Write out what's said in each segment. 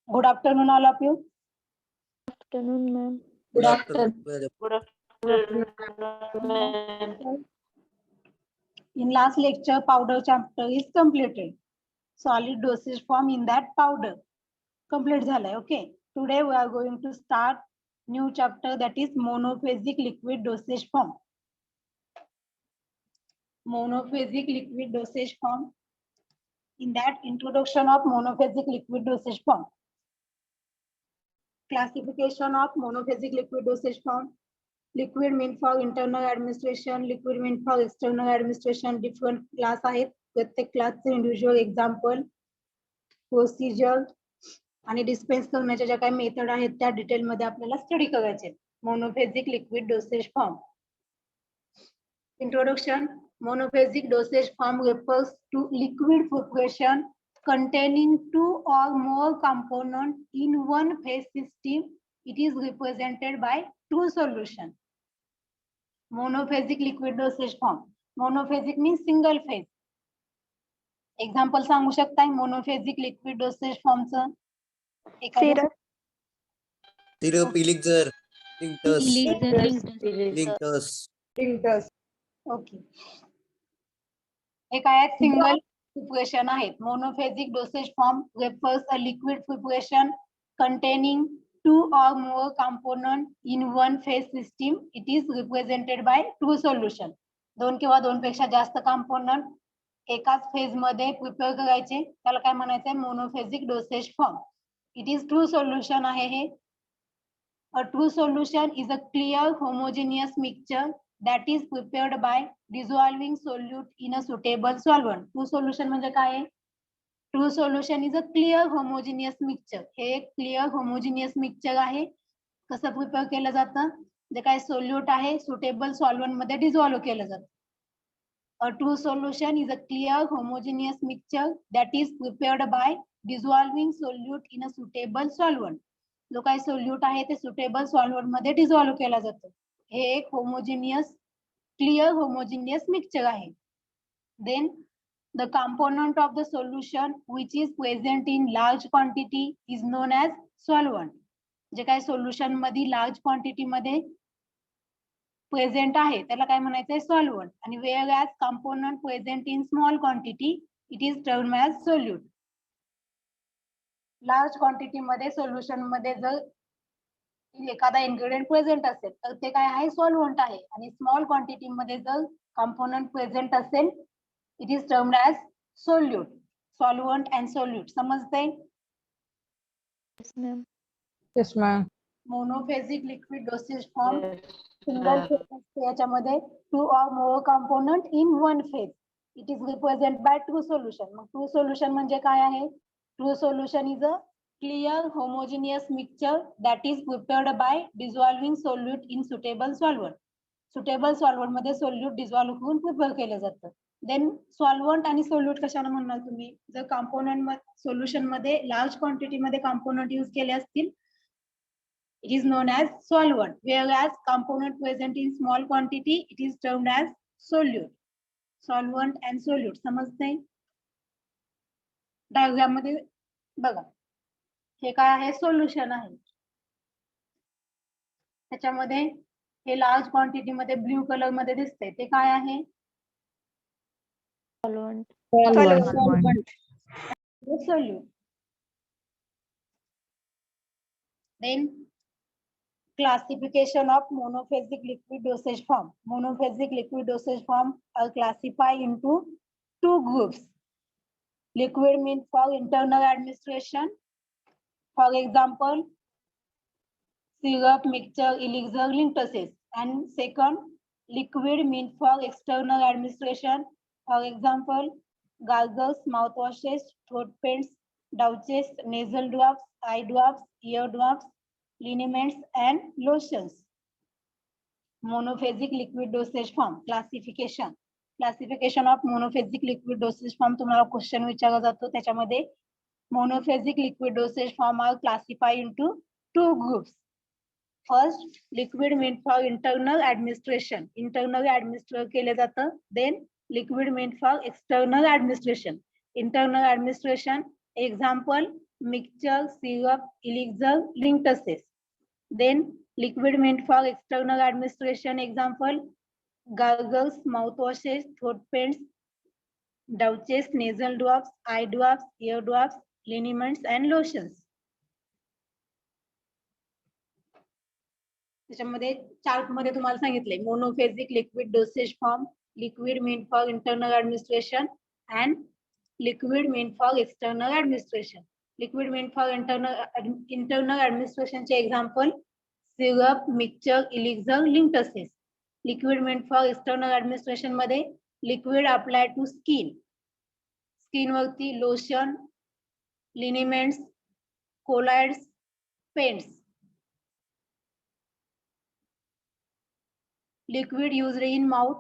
Good afternoon, all of you. Afternoon, ma'am. Good afternoon. Good afternoon. In last lecture, powder chapter is completed. Solid dosage form in that powder. Complete झालाय. Okay. Today we are going to start new chapter, that is monophasic liquid dosage form. Monophasic liquid dosage form. In that, introduction of monophasic liquid dosage form. Classification of monophasic liquid dosage form. Liquid meant for internal administration, liquid meant for external administration. Different class आहेत. प्रत्येक क्लासचे individual example, procedure आणि dispense करण्याच्या ज्या काही method आहेत त्या detail मध्ये आपल्याला स्टडी करायचे. Monophasic liquid dosage form. Introduction. Monophasic dosage form refers to liquid preparation containing 2 or more components in one phase system. It is represented by 2 solutions. Monophasic liquid dosage form. Monophasic means single phase. Example सांगू शकताय monophasic liquid dosage form चं? Syrup, elixir, linctus. Okay. हे काय आहेत? Single preparation आहेत. Monophasic dosage form refers a liquid preparation containing 2 or more components in one phase system. It is represented by 2 solution. 2 किंवा 2 पेक्षा जास्त component एकाच phase मध्ये प्रिपेअर करायचे, त्याला काय म्हणायचंय? Monophasic dosage form. It is true solution आहे हे. A true solution is a clear homogeneous mixture that is prepared by dissolving solute in a suitable solvent. True solution म्हणजे काय आहे? True solution is a clear homogeneous mixture. हे एक clear homogeneous mixture आहे. कसं prepare केलं जातं? जे काय सोल्यूट आहे सुटेबल सॉल्व्हंट मध्ये डिझॉल्व्ह केलं जातं. A true solution is a clear homogeneous mixture that is prepared by dissolving solute in a suitable solvent. जो काही सोल्यूट आहे ते सुटेबल सॉल्व्हंट मध्ये डिझॉल्व्ह केला जातो. हे एक होमोजिनियस क्लिअर होमोजिनियस मिक्सचर आहे. Then the component of the solution which is present in large quantity is known as solvent. जे काही सोल्युशन मध्ये लार्ज क्वांटिटी मध्ये प्रेझेंट आहे त्याला काय म्हणायचंय? सॉल्व्हंट. आणि whereas component present in small quantity it is termed as solute. Large quantity मध्ये सोल्युशन मध्ये जर एखादा इन्ग्रेडियंट प्रेझेंट असेल तर ते काय आहे? सॉल्व्हंट आहे. आणि स्मॉल क्वांटिटी मध्ये जर कंपोनंट प्रेझेंट असेल it is termed as solute. Solvent and solute. समजते? Yes, ma'am. Monophasic liquid dosage form single phase याच्यामध्ये 2 or more component in one phase. It is represented by true solution. मग true solution म्हणजे काय आहे? True solution is a clear homogeneous mixture that is prepared by dissolving solute in suitable solvent. Suitable solvent मध्ये solute dissolve करून prepare केलं जातं. Then solvent आणि solute कशाला म्हणणार तुम्ही? जर कंपोनंट सोल्युशन मध्ये लार्ज क्वांटिटी मध्ये कंपोनंट यूज केले असतील it is known as solvent, whereas component present in small quantity it is termed as solute. Solvent and solute. समजते? डायग्राम मध्ये बघा, हे काय आहे? सोल्युशन आहे. त्याच्यामध्ये हे लार्ज क्वांटिटी मध्ये ब्ल्यू कलर मध्ये दिसते ते काय आहे? Solvent. Solute. Then classification of monophasic liquid dosage form. Monophasic liquid dosage form are classified into 2 groups. Liquid meant for internal administration. For example, syrup, mixture, elixir, linctuses. And second, liquid meant for external administration. For example, gargles, mouthwashes, throat paints, douches, nasal drops, eye drops, ear drops, liniments and lotions. Monophasic liquid dosage form. Classification. Classification of monophasic liquid dosage form तुम्हाला question विचारला जातो. त्याच्यामध्ये monophasic liquid dosage form are classified into 2 groups. First, liquid meant for internal administration. Internally administer केले जातं. Then liquid meant for external administration. Internal administration example mixture, syrup, elixir, linctuses. Then liquid meant for external administration, example, gargles, mouthwashes, throat paints, douches, nasal drops, eye drops, ear drops, liniments and lotions. त्याच्यामध्ये chart मध्ये तुम्हाला सांगितलंय monophasic liquid dosage form, liquid meant for internal administration and liquid meant for external administration. Liquid meant for internal administration चे example syrup, mixture, elixir, linctuses. Liquid meant for external administration मध्ये liquid applied to skin. Skin वरती lotion, liniments, colloids, paints. Liquid used in mouth,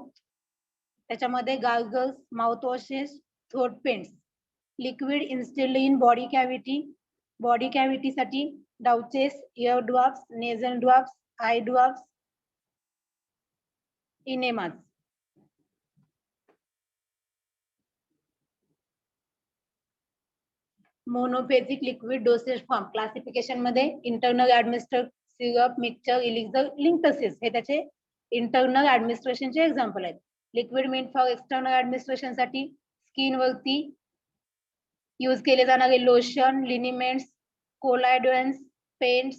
त्याच्यामध्ये gargles, mouthwashes, throat paints. Liquid instilled in body cavity साठी douches, ear drops, nasal drops, eye drops, enemas. Monophasic liquid dosage form classification मध्ये internal administered syrup, mixture, elixir, linctuses हे त्याचे internal administration चे example आहेत. Liquid meant for external administration साठी skin वरती use केले जाणारे lotion, liniments, collodions, paints.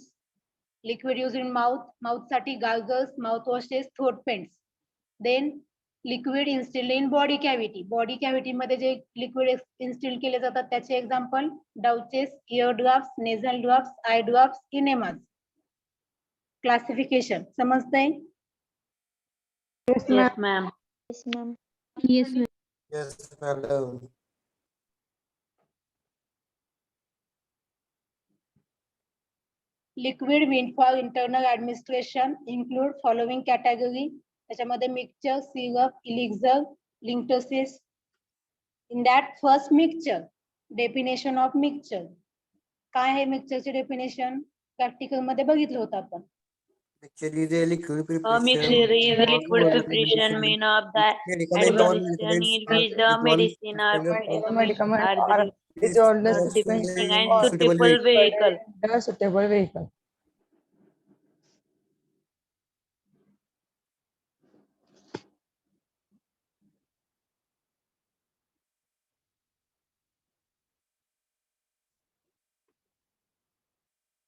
Liquid use in mouth साठी gargles, mouthwashes, throat paints. Then liquid instilled in body cavity मध्ये जे लिक्विड इन्स्टिल केले जातात त्याचे example douches, ear drops, nasal drops, eye drops, enemas. Classification समजतंय? Yes, ma'am. Yes, ma'am. Yes, ma'am. Yes, madam. लिक्विड meant for internal administration include following category. त्याच्यामध्ये mixture, syrup, elixir, linctuses. In that first mixture, definition of mixture. काय आहे मिक्सचरचे definition? Practical मध्ये बघितलं होतं आपण. Actually, the liquid Mixture preparation. is a liquid preparation made of the Medicament or administration in which the medicaments medicine or Medicament are or dissolved or dispensing and or suitable vehicle. the suitable vehicle.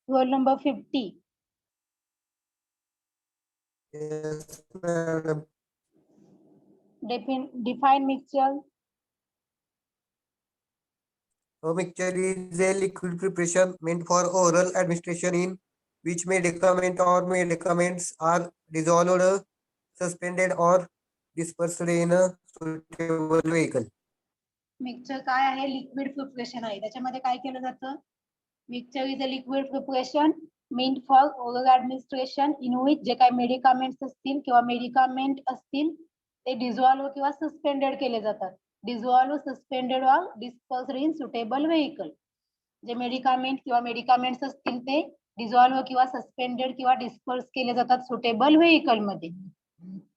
Roll number 50. Yes, madam. Define mixture. A mixture is a liquid preparation meant for oral administration in which medicament or medicaments are dissolved, suspended or dispersed in a suitable vehicle. Mixture काय आहे? Liquid preparation आहे. त्याच्यामध्ये काय केलं जातं? Mixture is a liquid preparation meant for oral administration in which जे काही medicaments असतील किंवा मेडिकामेंट असतील ते डिझॉल्व्ह किंवा सस्पेंडेड केले जातात. Dissolve, suspended or dispersed in suitable vehicle. जे मेडिकामेंट किंवा मेडिकामेंट्स असतील ते डिझॉल्व्ह किंवा सस्पेंडेड किंवा डिस्पर्स केले जातात सुटेबल व्हेइकल मध्ये.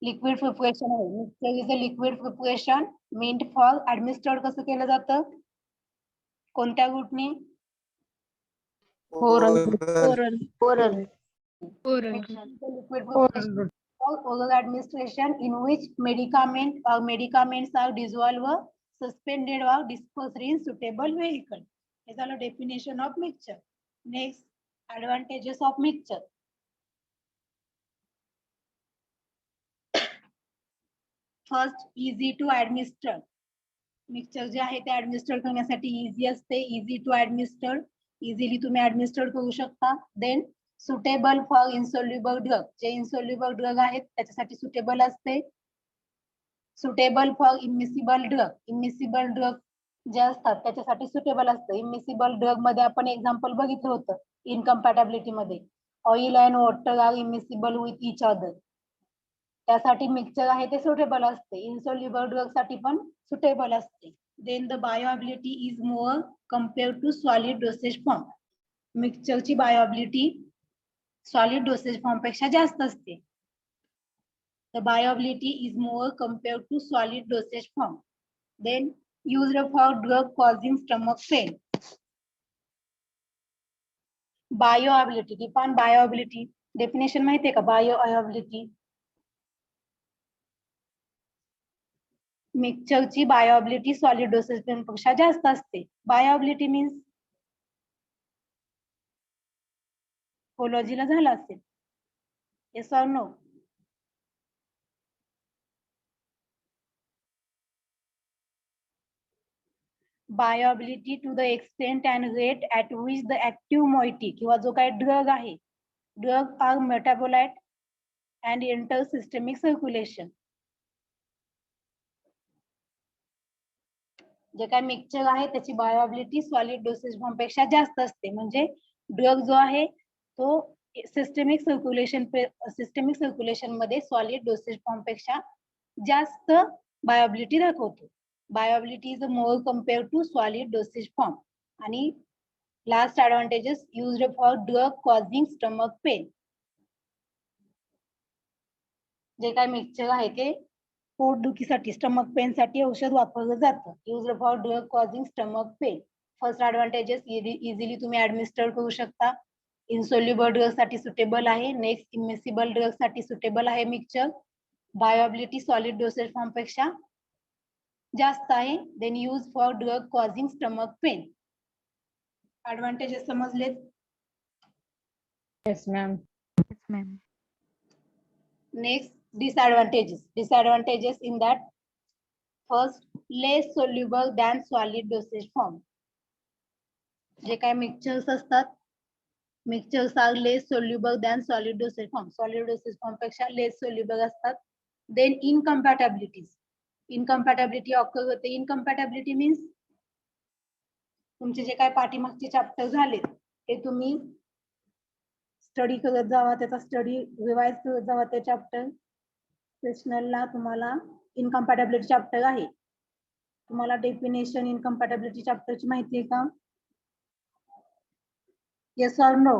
लिक्विड प्रिपरेशन आहे. Mixture is a liquid preparation meant for administered कसं केलं जातं? कोणत्या रूटने? Oral. Oral. Liquid preparation for oral administration in which medicament or medicaments are dissolved, suspended or dispersed in suitable vehicle. हे झालं definition of mixture. Next, advantages of mixture. First, easy to administer. Mixture जे आहे ते ऍडमिनिस्टर करण्यासाठी easy असते. Easy to ऍडमिनिस्टर, easily तुम्ही administer करू शकता. Then suitable for insoluble drug, जे इन्सोल्युबल ड्रग आहेत त्याच्यासाठी सुटेबल असते. Suitable for immiscible drug, immiscible drug जे असतात त्याच्यासाठी सुटेबल असतं. इमिसिबल ड्रग मध्ये आपण एक्झाम्पल बघितलं होतं इनकम्पॅटेबिलिटी मध्ये. Oil and water are immiscible with each other. त्यासाठी मिक्सचर आहे ते सुटेबल असते. इन्सोल्युबल ड्रग साठी पण सुटेबल असते. Then the bioavailability is more compare to solid dosage form. मिक्सचरची बायोअबिलिटी सॉलिड डोसेज फॉर्म पेक्षा जास्त असते. The bioavailability is more compare to solid dosage form. Then used for drug causing stomach pain. Bioavailability, define bioavailability, definition माहितीये का बायोअबिलिटी? मिक्सचरची bioavailability solid dosage पेक्षा जास्त असते. बायोअबिलिटी means कोलॉजीला झालं असेल. Yes or no? Bioavailability to the extent and rate at which the active moiety किंवा जो काही ड्रग आहे, drug or metabolite and enter systemic circulation. जे काय मिक्सचर आहे त्याची बायोअबिलिटी सॉलिड डोसेज फॉर्म पेक्षा जास्त असते. म्हणजे ड्रग जो आहे तो सिस्टमिक सर्क्युलेशन मध्ये सॉलिड डोसेज फॉर्म पेक्षा जास्त बायोअबिलिटी दाखवतो. Bioavailability is more compare to solid dosage form. आणि last advantages used for drug causing stomach pain. जे काय मिक्सचर आहे ते पोटदुखीसाठी स्टमक पेन साठी औषध वापरलं जातं. Used for drug causing stomach pain. First advantages easily तुम्ही ऍडमिनिस्टर करू शकता. इन्सोल्युबल ड्रग साठी सुटेबल आहे. नेक्स्ट इमिसिबल ड्रग साठी सुटेबल आहे mixture. Bioavailability solid dosage form पेक्षा जास्त आहे. Then use for drug causing stomach pain. Advantages समजलेत? Yes, ma'am. Next, disadvantages. Disadvantages in that, first, less soluble than solid dosage form. जे काय mixtures असतात, mixtures are less soluble than solid dosage form. Solid dosage form पेक्षा less soluble असतात. Then incompatibilities. Incompatibility occur होते. Incompatibility means तुमचे जे काय पाठीमागचे chapter झाले ते तुम्ही स्टडी करत जावा, त्याचा स्टडी रिवाइज करत जावा. ते चॅप्टर सेशनलला तुम्हाला इनकम्पॅटॅबिलिटी चॅप्टर आहे. तुम्हाला डेफिनेशन इनकम्पॅटॅबिलिटी चॅप्टरची माहिती आहे का? Yes or no?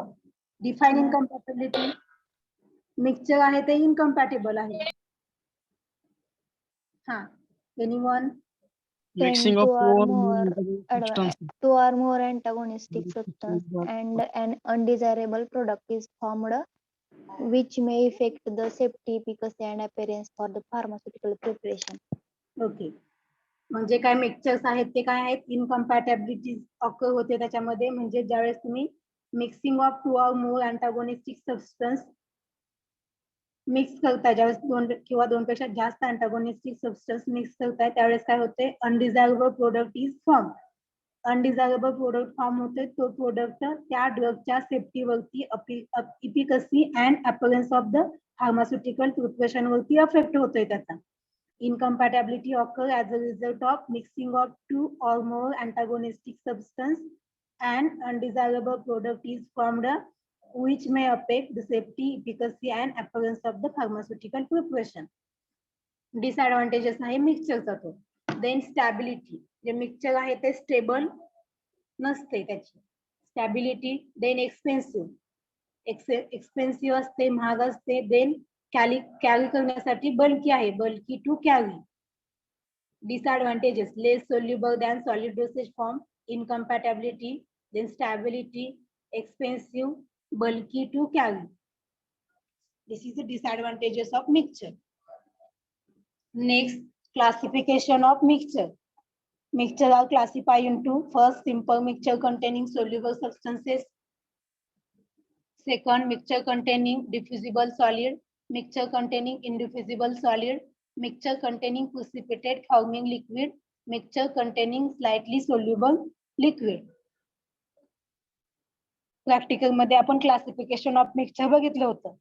Define incompatibility. Mixture आहे ते इनकम्पॅटेबल आहे. हा, anyone? Mixing of two or more antagonistic substance and an undesirable product is formed which may affect the safety, efficacy and appearance for the pharmaceutical preparation. Okay, म्हणजे काय mixtures आहेत ते काय आहेत? इनकम्पॅटॅबिलिटी ऑकर होते त्याच्यामध्ये. म्हणजे ज्यावेळेस तुम्ही mixing of two or more antagonistic substance mix करताय, ज्यावेळेस दोन किंवा दोन पेक्षा जास्त अँटागोनिस्टिक सबस्टन्स मिक्स करताय त्यावेळेस काय होते? Undesirable product is form. Undesirable product form होते. तो प्रोडक्ट त्या ड्रगच्या सेफ्टीवरती, efficacy and appearance of the pharmaceutical preparation वरती अफेक्ट होतोय त्याचा. Incompatibility occur as a result of mixing of two or more antagonistic substance and undesirable product is formed which may affect the safety, efficacy and appearance of the pharmaceutical preparation. Disadvantages आहे मिक्सचरचा तो. Then stability. जे mixture आहे ते stable नसते त्याची stability. Then expensive. Expensive असते, महाग असते. देन कॅरी करण्यासाठी बल्की आहे, bulky to carry. Disadvantages: less soluble than solid dosage form, incompatibility, then stability, expensive, bulky to carry. This is the disadvantages of mixture. Next, classification of mixture. Mixture are classified into first simple mixture containing soluble substances. Second, mixture containing diffusible solid. Mixture containing indiffusible solid. Mixture containing precipitate forming liquid. Mixture containing slightly soluble liquid. Practical मध्ये आपण classification of mixture बघितलं होतं.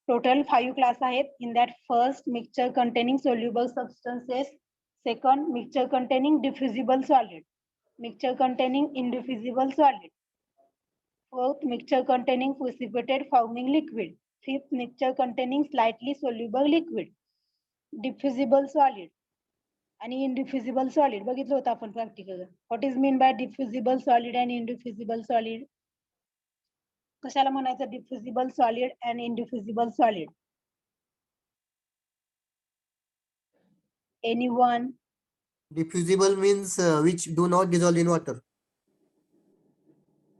Total 5 class आहेत. In that first, mixture containing soluble substances. Second, mixture containing diffusible solid. Mixture containing indiffusible solid. Fourth, mixture containing precipitate forming liquid. Fifth, mixture containing slightly soluble liquid. Diffusible solid आणि indiffusible solid बघितलं होतं आपण practical. What is mean by diffusible solid and indiffusible solid? कशाला म्हणायचं diffusible solid and indiffusible solid? Anyone? Diffusible means which do not dissolve in water.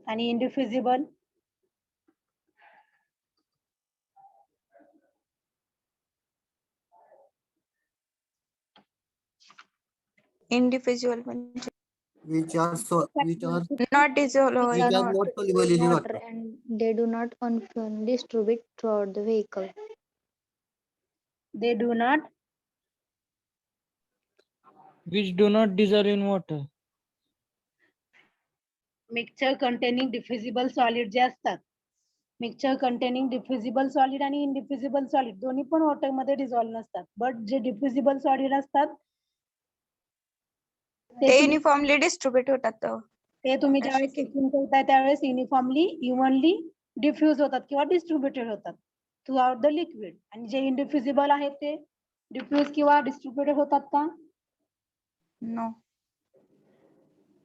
आणि इनडिफ्युजिबल? Indivisible म्हणजे which are not dissolved which are not soluble in water water. and they do not uniformly distribute throughout the vehicle. They do not which do not dissolve in water. Mixture containing diffusible solid जे असतात, mixture containing diffusible solid आणि indiffusible solid दोन्ही पण water मध्ये dissolve नसतात. But जे डिफ्युजिबल solid असतात ते युनिफॉर्मली डिस्ट्रीब्यूट होतात. ते तुम्ही ज्यावेळेस चेकिंग करताय त्यावेळेस युनिफॉर्मली इव्हनली डिफ्यूज होतात किंवा डिस्ट्रीब्युटेड होतात थ्रू आउट द लिक्विड. आणि जे इनडिफ्युजिबल आहेत ते डिफ्यूज किंवा डिस्ट्रीब्युटेड होतात का? नो.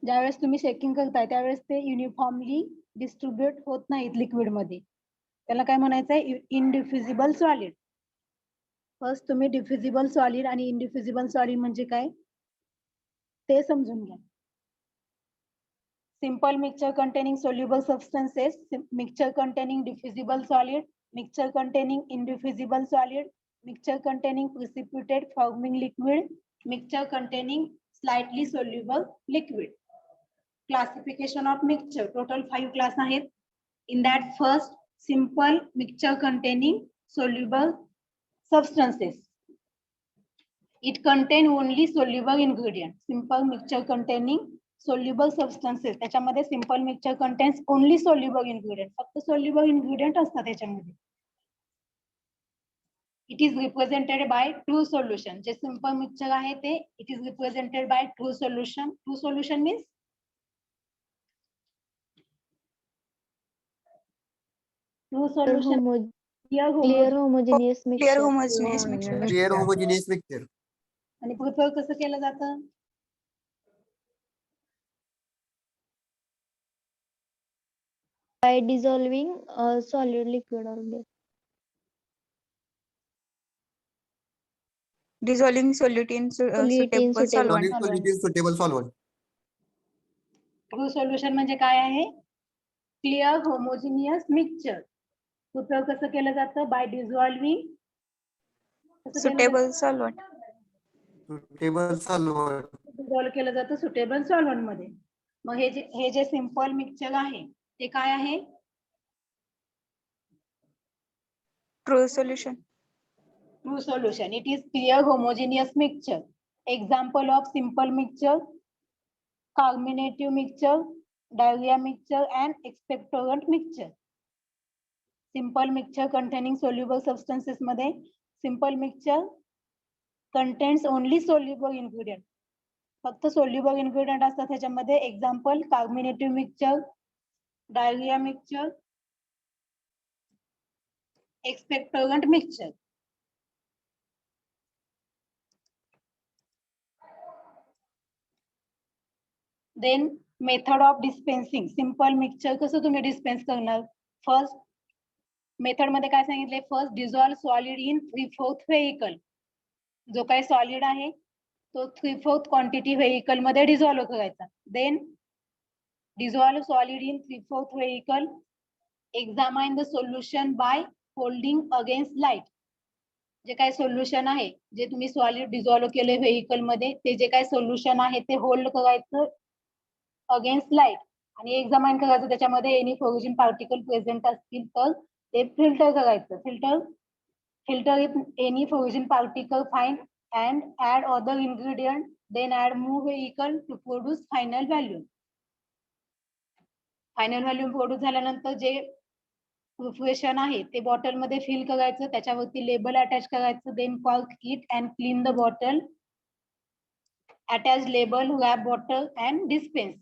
ज्यावेळेस तुम्ही शेकिंग करताय त्यावेळेस ते युनिफॉर्मली डिस्ट्रीब्युट होत नाहीत लिक्विड मध्ये. त्याला काय म्हणायचंय? इनडिफ्युजिबल सॉलिड. फर्स्ट तुम्ही डिफ्युजिबल सॉलिड आणि इनडिफ्युजिबल सॉलिड म्हणजे काय ते समजून घ्या. Simple mixture containing soluble substances, mixture containing diffusible solid, mixture containing indiffusible solid, mixture containing precipitate forming liquid, mixture containing slightly soluble liquid. Classification of mixture, total 5 class आहेत. In that first, simple mixture containing soluble substances. It contain only soluble ingredient. Simple mixture containing soluble substances. त्याच्यामध्ये simple mixture contains only soluble ingredient. फक्त soluble ingredient असतात त्याच्यामध्ये. It is represented by true solution. जे simple mixture आहे ते it is represented by true solution. True solution means true solution Clear homogeneous Clear mixture. homogeneous mixture. Clear homogeneous mixture. आणि prepare कसं केलं जातं? By dissolving a solid liquid or gas. Dissolving solute in suitable solvent. Solid solid is suitable solvent. True solution म्हणजे काय आहे? Clear homogeneous mixture. Prepare कसं केलं जातं? By dissolving Suitable solvent. Suitable solvent. Dissolve केलं जातं सुटेबल सॉल्व्हंट मध्ये. मग हे जे सिंपल मिक्सचर आहे ते काय आहे? True solution. True solution. It is clear homogeneous mixture. Example of simple mixture: carminative mixture, diarrhea mixture, and expectorant mixture. Simple mixture containing soluble substances मध्ये simple mixture contains only soluble ingredient. फक्त soluble ingredient असतात त्याच्यामध्ये. Example carminative mixture, diarrhoea mixture, expectorant mixture. Then method of dispensing. Simple mixture कसं तुम्ही dispense करणार? First method मध्ये काय सांगितले? First dissolve solid in 3/4 vehicle. जो काही सॉलिड आहे तो 3/4 क्वांटिटी व्हेइकल मध्ये डिझॉल्व करायचा. Then dissolve solid in 3/4 vehicle. Examine the solution by holding against light. जे काही सोल्युशन आहे, जे तुम्ही सॉलिड डिझॉल्व केले व्हेइकल मध्ये, ते जे काही सोल्युशन आहे ते होल्ड करायचं अगेन्स्ट लाईट आणि एक्झामाइन करायचं. त्याच्यामध्ये एनी फ्लोरोजन पार्टिकल प्रेझेंट असतील तर ते फिल्टर करायचं. फिल्टर इफ एनी फ्लोरोजन particle find and add other ingredient, then add more vehicle to produce final value. Final value produce झाल्यानंतर जे प्रिपरेशन आहे ते बॉटल मध्ये फिल करायचं, त्याच्यावरती लेबल अटॅच करायचं. Then cork it and clean the bottle. Attach label, wrap bottle and dispense.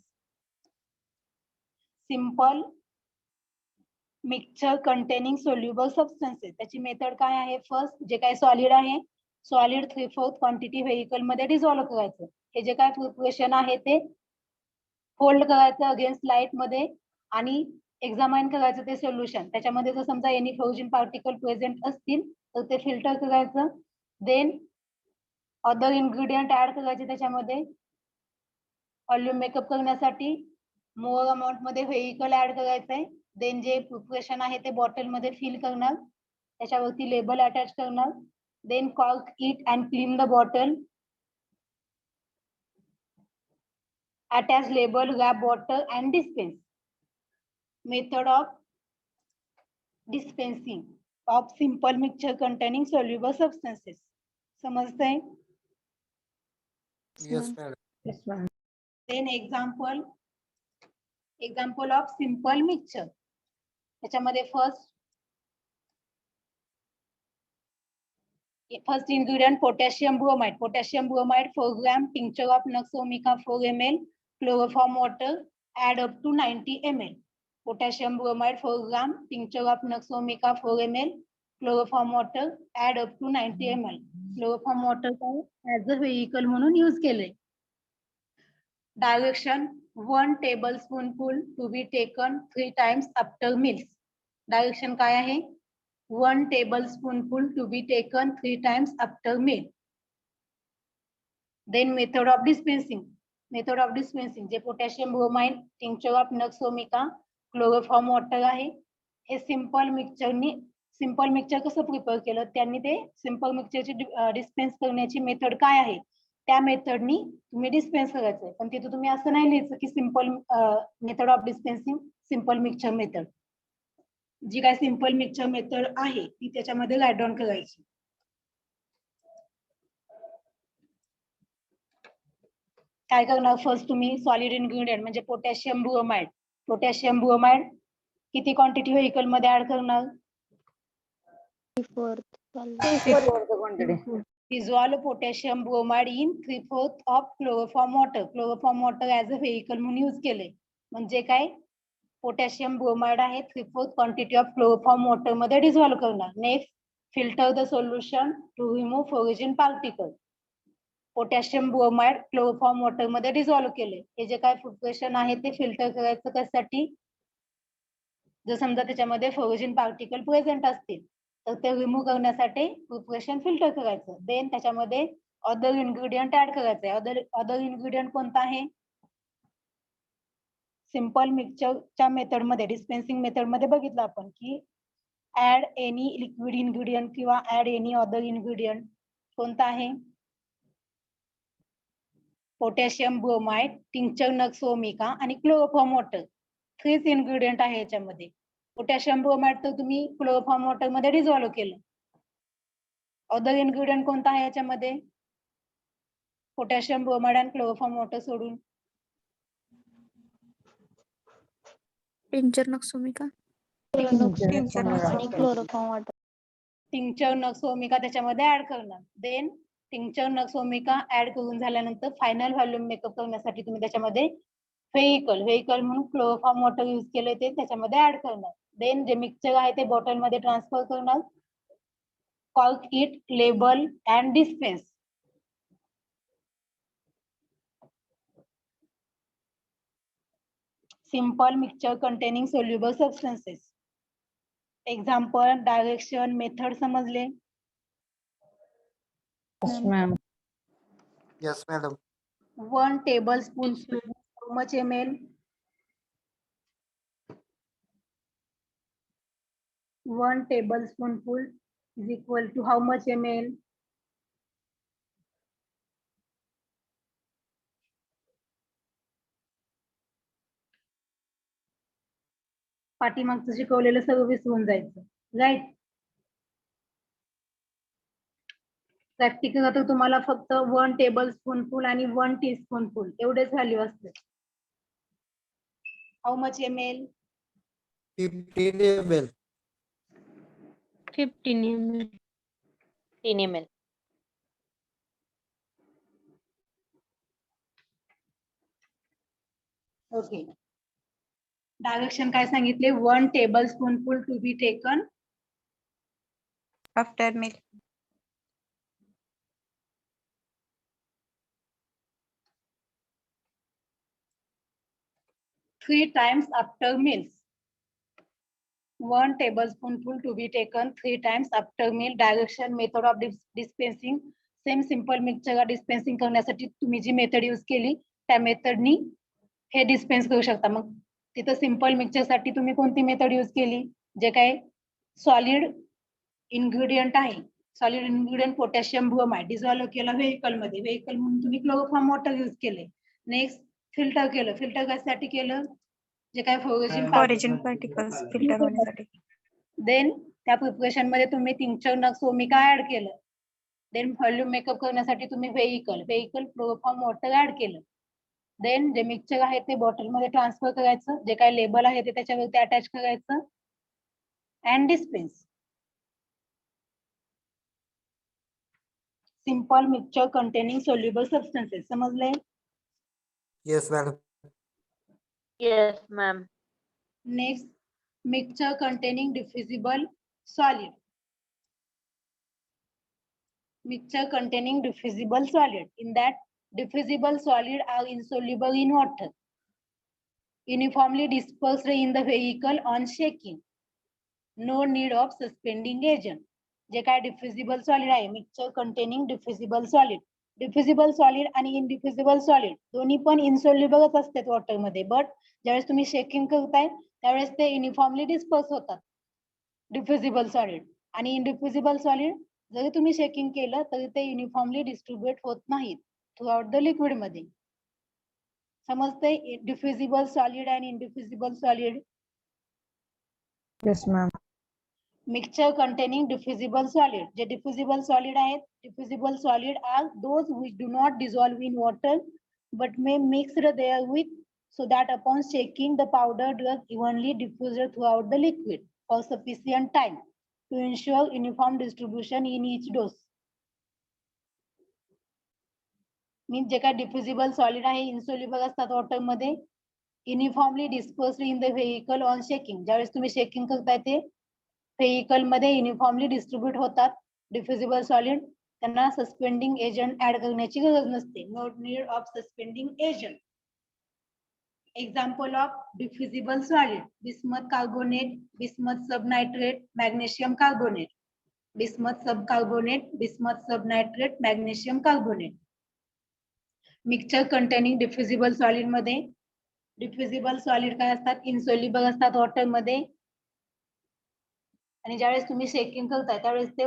Simple mixture containing soluble substances. त्याची method काय आहे? फर्स्ट जे काही सॉलिड आहे, सॉलिड 3/4 क्वांटिटी व्हेइकल मध्ये डिझॉल्व करायचं. हे जे काय प्रिपरेशन आहे ते होल्ड करायचं अगेन्स्ट लाईट मध्ये आणि एक्झामाइन करायचं ते सोल्युशन. त्याच्यामध्ये जर समजा एनी फ्लोरोजन पार्टिकल प्रेझेंट असतील तर ते फिल्टर करायचं. देन अदर इन्ग्रेडियंट ऍड करायचे त्याच्यामध्ये. व्हॉल्यूम मेकअप करण्यासाठी मोर अमाऊंट मध्ये व्हेइकल ऍड करायचंय. देन जे प्रिपरेशन आहे ते बॉटल मध्ये फिल करणार, त्याच्यावरती लेबल अटॅच करणार. Then cork it and clean the bottle. attach label, grab bottle and dispense. Method of dispensing of simple mixture containing soluble substances. समजतंय? Yes, madam. Yes, ma'am. Then example of simple mixture. त्याच्यामध्ये first ingredient potassium bromide. Potassium bromide 4 gram, tincture of Nux vomica 4 ml, chloroform water, add up to 90 ml. Potassium bromide 4 gram, tincture of Nux vomica 4 ml, chloroform water, add up to 90 ml. Chloroform water as a vehicle म्हणून use केले. Direction 1 tablespoonful to be taken 3 times after meals. Direction काय आहे? 1 tablespoonful to be taken 3 times after meal. Then method of dispensing. Method of dispensing जे potassium bromide, tincture of Nux vomica, chloroform water आहे. हे simple mixture कसं prepare केलं? त्यांनी ते simple मिक्सचरची dispense करण्याची मेथड काय आहे? त्या मेथडनी तुम्ही डिस्पेन्स करायचंय. पण तिथे तुम्ही असं नाही लिहायचं की simple method of dispensing simple mixture method. जी काय सिंपल मिक्सचर मेथड आहे ती त्याच्यामध्ये राईट डाऊन करायची. काय करणार? फर्स्ट तुम्ही सॉलिड इन्ग्रेडियंट म्हणजे पोटॅशियम ब्रोमाइड किती क्वांटिटी व्हेकल मध्ये ऍड करणार? 3/4 Dissolve potassium bromide in 3/4 of chloroform water. Chloroform water as a vehicle म्हणून यूज केले. म्हणजे काय? पोटॅशियम ब्रोमाइड आहे 3/4 क्वांटिटी ऑफ क्लोरोफॉर्म वॉटर मध्ये डिझॉल्व्ह करणार. Next filter the solution to remove foreign particle. Potassium bromide chloroform water मध्ये dissolve केले. हे जे काय प्रिपरेशन आहे ते फिल्टर करायचं त्यासाठी. जर समजा त्याच्यामध्ये फ्लोरिजन पार्टिकल प्रेझेंट असतील तर ते रिमूव्ह करण्यासाठी प्रिपरेशन फिल्टर करायचं. देन त्याच्यामध्ये अदर इन्ग्रेडियंट ऍड करायचंय. अदर इन्ग्रेडियंट कोणता आहे? सिंपल मिक्सचरच्या मेथड मध्ये डिस्पेन्सिंग मेथड मध्ये बघितलं आपण की ऍड एनी लिक्विड इन्ग्रेडियंट किंवा ऍड एनी अदर इन्ग्रेडियंट कोणता आहे? Potassium bromide, tincture nux vomica आणि क्लोरोफॉर्म वॉटर. 3 इन्ग्रेडियंट आहे याच्यामध्ये. पोटॅशियम ब्रोमाइड तर तुम्ही क्लोरोफॉर्म वॉटर मध्ये डिझॉल्व्ह केलं. अदर इन्ग्रेडियंट कोणता आहे याच्यामध्ये? पोटॅशियम ब्रोमाइड आणि क्लोरोफॉर्म वॉटर सोडून टिंचर नक्स vomica. आणि chloroform water. Tincture nux vomica त्याच्यामध्ये ऍड करणार. Then tincture nux vomica add करून झाल्यानंतर फायनल व्हॉल्यूम मेकअप करण्यासाठी तुम्ही त्याच्यामध्ये व्हेइकल म्हणून क्लोरोफॉर्म वॉटर यूज केले ते त्याच्यामध्ये ऍड करणार. देन जे मिक्सचर आहे ते बॉटल मध्ये ट्रान्सफर करणार. Cork it, label and dispense. Simple mixture containing soluble substances. Example, direction, method समजले? Yes, ma'am. Yes, madam. 1 tablespoon how much ml? 1 tablespoonful is equal to how much ml? पाठीमागचं शिकवलेलं सगळं विसरून जायचं. Right. Practical आता तुम्हाला फक्त 1 tablespoonful आणि 1 teaspoonful एवढेच व्हॅल्यू असते. How much ml? 15 ml. 15 ml. 3 ml. Okay. Direction काय सांगितले? 1 tablespoonful to be taken After meal. three times after meals. 1 tablespoonful to be taken 3 times after meal. Direction, method of dispensing. Same simple mixture dispensing करण्यासाठी तुम्ही जी method use केली त्या मेथडनी हे dispense करू शकता. मग तिथं सिंपल मिक्सचर साठी तुम्ही कोणती मेथड यूज केली? जे काय सॉलिड इन्ग्रेडियंट आहे, solid ingredient potassium bromide dissolve केला व्हेइकल मध्ये. व्हेइकल म्हणून तुम्ही क्लोरोफॉर्म वॉटर यूज केले. नेक्स्ट फिल्टर केलं. फिल्टर कशासाठी केलं? जे काय फ्लोरेशन Origin particles filter होण्यासाठी. देन त्या प्रिपरेशन मध्ये तुम्ही टिंक्चर नक्स ओमिका ऍड केलं. देन व्हॉल्यूम मेकअप करण्यासाठी तुम्ही व्हेइकल फ्लोरोफॉर्म वॉटर ऍड केलं. देन जे मिक्सचर आहे ते बॉटल मध्ये ट्रान्सफर करायचं. जे काय लेबल आहे ते त्याच्यावरती अटॅच करायचं and dispense. Simple mixture containing soluble substances. समजले? Yes, madam. Yes, ma'am. Next, mixture containing diffusible solid. Mixture containing diffusible solid. In that, diffusible solid are insoluble in water, uniformly dispersed in the vehicle on shaking. No need of suspending agent. जे काय डिफ्युजिबल solid आहे, mixture containing diffusible solid. डिफ्युजिबल solid आणि indiffusible solid दोन्ही पण इन्सोल्युबलच असतात water मध्ये. But ज्यावेळेस तुम्ही शेकिंग करताय त्यावेळेस ते युनिफॉर्मली डिस्पर्स होतात डिफ्युजिबल सॉलिड. आणि इनडिफ्युजिबल सॉलिड जरी तुम्ही शेकिंग केलं तरी ते युनिफॉर्मली डिस्ट्रीब्युट होत नाहीत थ्रू आउट द लिक्विड मध्ये. समजते डिफ्युजिबल सॉलिड आणि indiffusible solid? Yes, ma'am. Mixture containing diffusible solid. जे diffusible solid आहेत, diffusible solid are those which do not dissolve in water but may mix therewith so that upon shaking the powder drug evenly diffused throughout the liquid for sufficient time to ensure uniform distribution in each dose. Means जे काय diffusible solid आहे insoluble असतात water मध्ये, uniformly dispersed in the vehicle on shaking. ज्यावेळेस तुम्ही shaking करताय ते vehicle मध्ये युनिफॉर्मली डिस्ट्रीब्यूट होतात डिफ्युजिबल सॉलिड. त्यांना सस्पेंडिंग एजंट ऍड करण्याची गरज नसते. No need of suspending agent. Example of diffusible solid: bismuth carbonate, bismuth subnitrate, magnesium carbonate. Bismuth sub carbonate, bismuth subnitrate, magnesium carbonate. Mixture containing diffusible solid मध्ये diffusible solid काय असतात? Insoluble असतात water मध्ये. आणि ज्यावेळेस तुम्ही शेकिंग करताय त्यावेळेस ते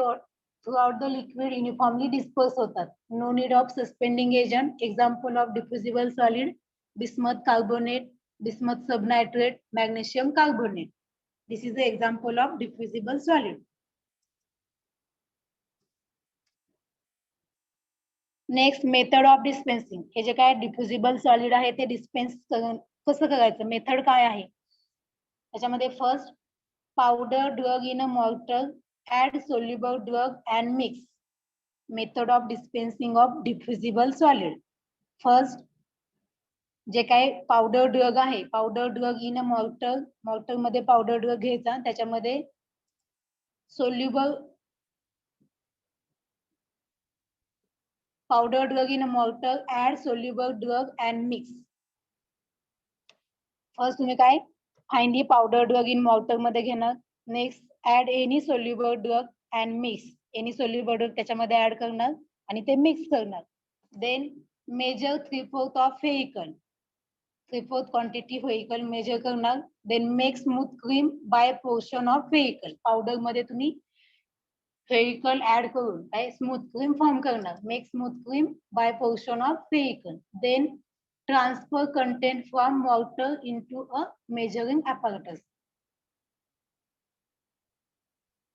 throughout the liquid uniformly disperse होतात. No need of suspending agent. Example of diffusible solid: bismuth carbonate, bismuth subnitrate, magnesium carbonate. This is the example of diffusible solid. Next, method of dispensing. हे जे काय डिफ्युजिबल solid आहे ते dispense कसं करायचं, method काय आहे त्याच्यामध्ये? First, powder drug in a mortar, add soluble drug and mix. Method of dispensing of diffusible solid. First, जे काय पावडर ड्रग आहे, powder drug in a mortar, mortar मध्ये पावडर ड्रग घ्यायचा, त्याच्यामध्ये soluble powder drug in a mortar, add soluble drug and mix. First तुम्ही काय finely powder drug in mortar मध्ये घेणार. Next, add any soluble drug and mix. Any soluble drug त्याच्यामध्ये add करणार आणि ते मिक्स करणार. Then measure 3/4 of vehicle, 3/4 quantity vehicle measure करणार. Then make smooth cream by portion of vehicle. Powder मध्ये तुम्ही व्हेइकल ऍड करून काय स्मूथ क्रीम फॉर्म करणार. Make smooth cream by portion of vehicle. Then transfer content from mortar into a measuring apparatus.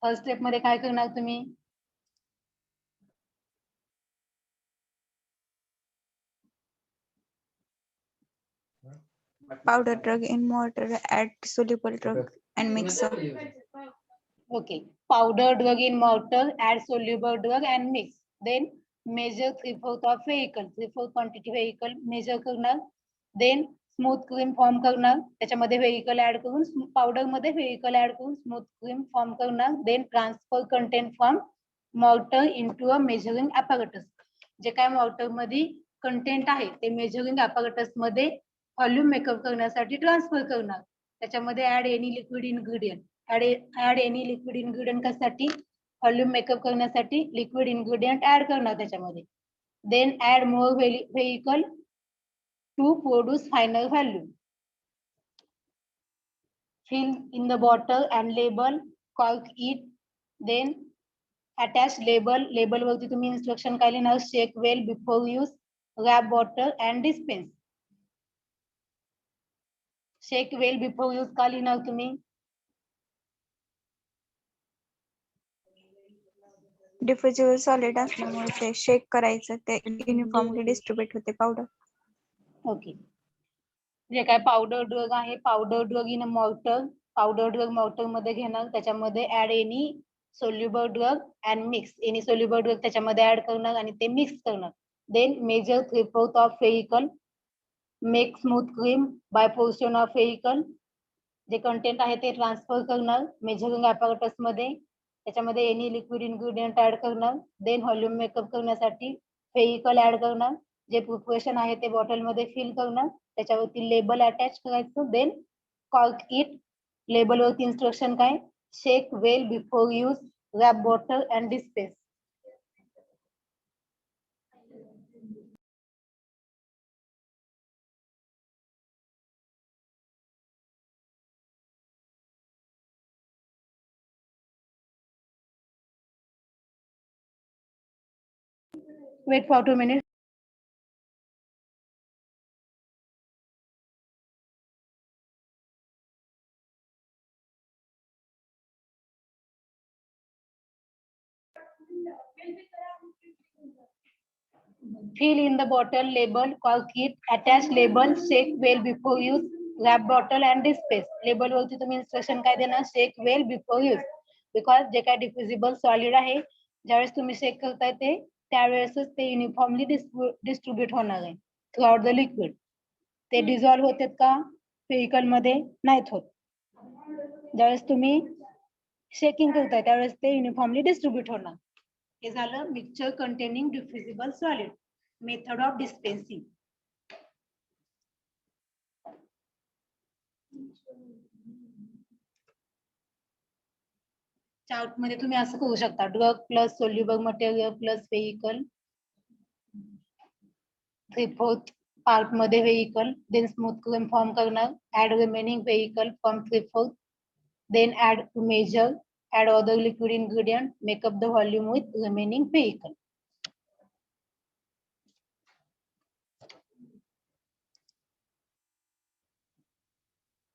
First step मध्ये काय करणार तुम्ही? Powder drug in mortar, add soluble drug and mix up. Okay, powder drug in mortar, add soluble drug and mix. Then measure 3/4 of vehicle, 3/4 quantity vehicle measure करणार. Then smooth cream form करणार, त्याच्यामध्ये vehicle add करून powder मध्ये vehicle add करून smooth cream form करणार. Then transfer content from mortar into a measuring apparatus. जे काय mortar मध्ये कंटेंट आहे ते मेजरिंग apparatus मध्ये व्हॉल्यूम मेकअप करण्यासाठी ट्रान्सफर करणार. त्याच्यामध्ये add any liquid ingredient, add any liquid ingredient कशासाठी? व्हॉल्यूम मेकअप करण्यासाठी लिक्विड इन्ग्रेडियंट ऍड करणार त्याच्यामध्ये. Then add more vehicle to produce final value. Fill in the bottle and label, cork it. Then attach label. Label वरती तुम्ही instruction काय लिहिणार? Shake well before use, wrap bottle and dispense. Shake well before use का लिहिणार तुम्ही? डिफ्युजिबल solid असल्यामुळे ते shake करायचं, ते युनिफॉर्मली डिस्ट्रीब्युट होते पावडर. ओके. जे काय पावडर ड्रग आहे, powder drug in mortar, powder drug mortar मध्ये घेणार, त्याच्यामध्ये add any soluble drug and mix, any soluble drug त्याच्यामध्ये ऍड करणार आणि ते मिक्स करणार. Then measure 3/4 of vehicle, make smooth cream by portion of vehicle, जे कंटेंट आहे ते ट्रान्सफर करणार मेजरिंग ऍपॅरेटस मध्ये, त्याच्यामध्ये एनी लिक्विड इन्ग्रेडियंट ऍड करणार. देन व्हॉल्यूम मेकअप करण्यासाठी व्हेइकल ऍड करणार, जे प्रिपरेशन आहे ते बॉटल मध्ये फिल करणार, त्याच्यावरती लेबल अटॅच करायचं. देन कॉर्क इट, लेबल वरती इन्स्ट्रक्शन काय, shake well before use, wrap bottle and dispense. Wait for 2 minutes. Fill in the bottle, label, cork it, attach label, shake well before use, wrap bottle and dispense. Label वरती तुम्ही instruction काय देणार, shake well before use. Because जे काय diffusible solid आहे, ज्यावेळेस तुम्ही शेक करताय ते त्यावेळेसच ते युनिफॉर्मली डिस्ट्रीब्युट होणार आहे थ्रूआउट द लिक्विड. ते डिझॉल्व्ह होतात का व्हेइकल मध्ये? नाहीत होत. ज्यावेळेस तुम्ही शेकिंग करताय त्यावेळेस ते युनिफॉर्मली डिस्ट्रीब्युट होणार. हे झालं mixture containing diffusible solid, method of dispensing. Chart मध्ये तुम्ही असं करू शकता, drug plus soluble material plus vehicle, 3/4 part मध्ये vehicle, then smooth cream form करणार, add remaining vehicle from 3/4, then add to measure, add other liquid ingredient, make up the volume with remaining vehicle.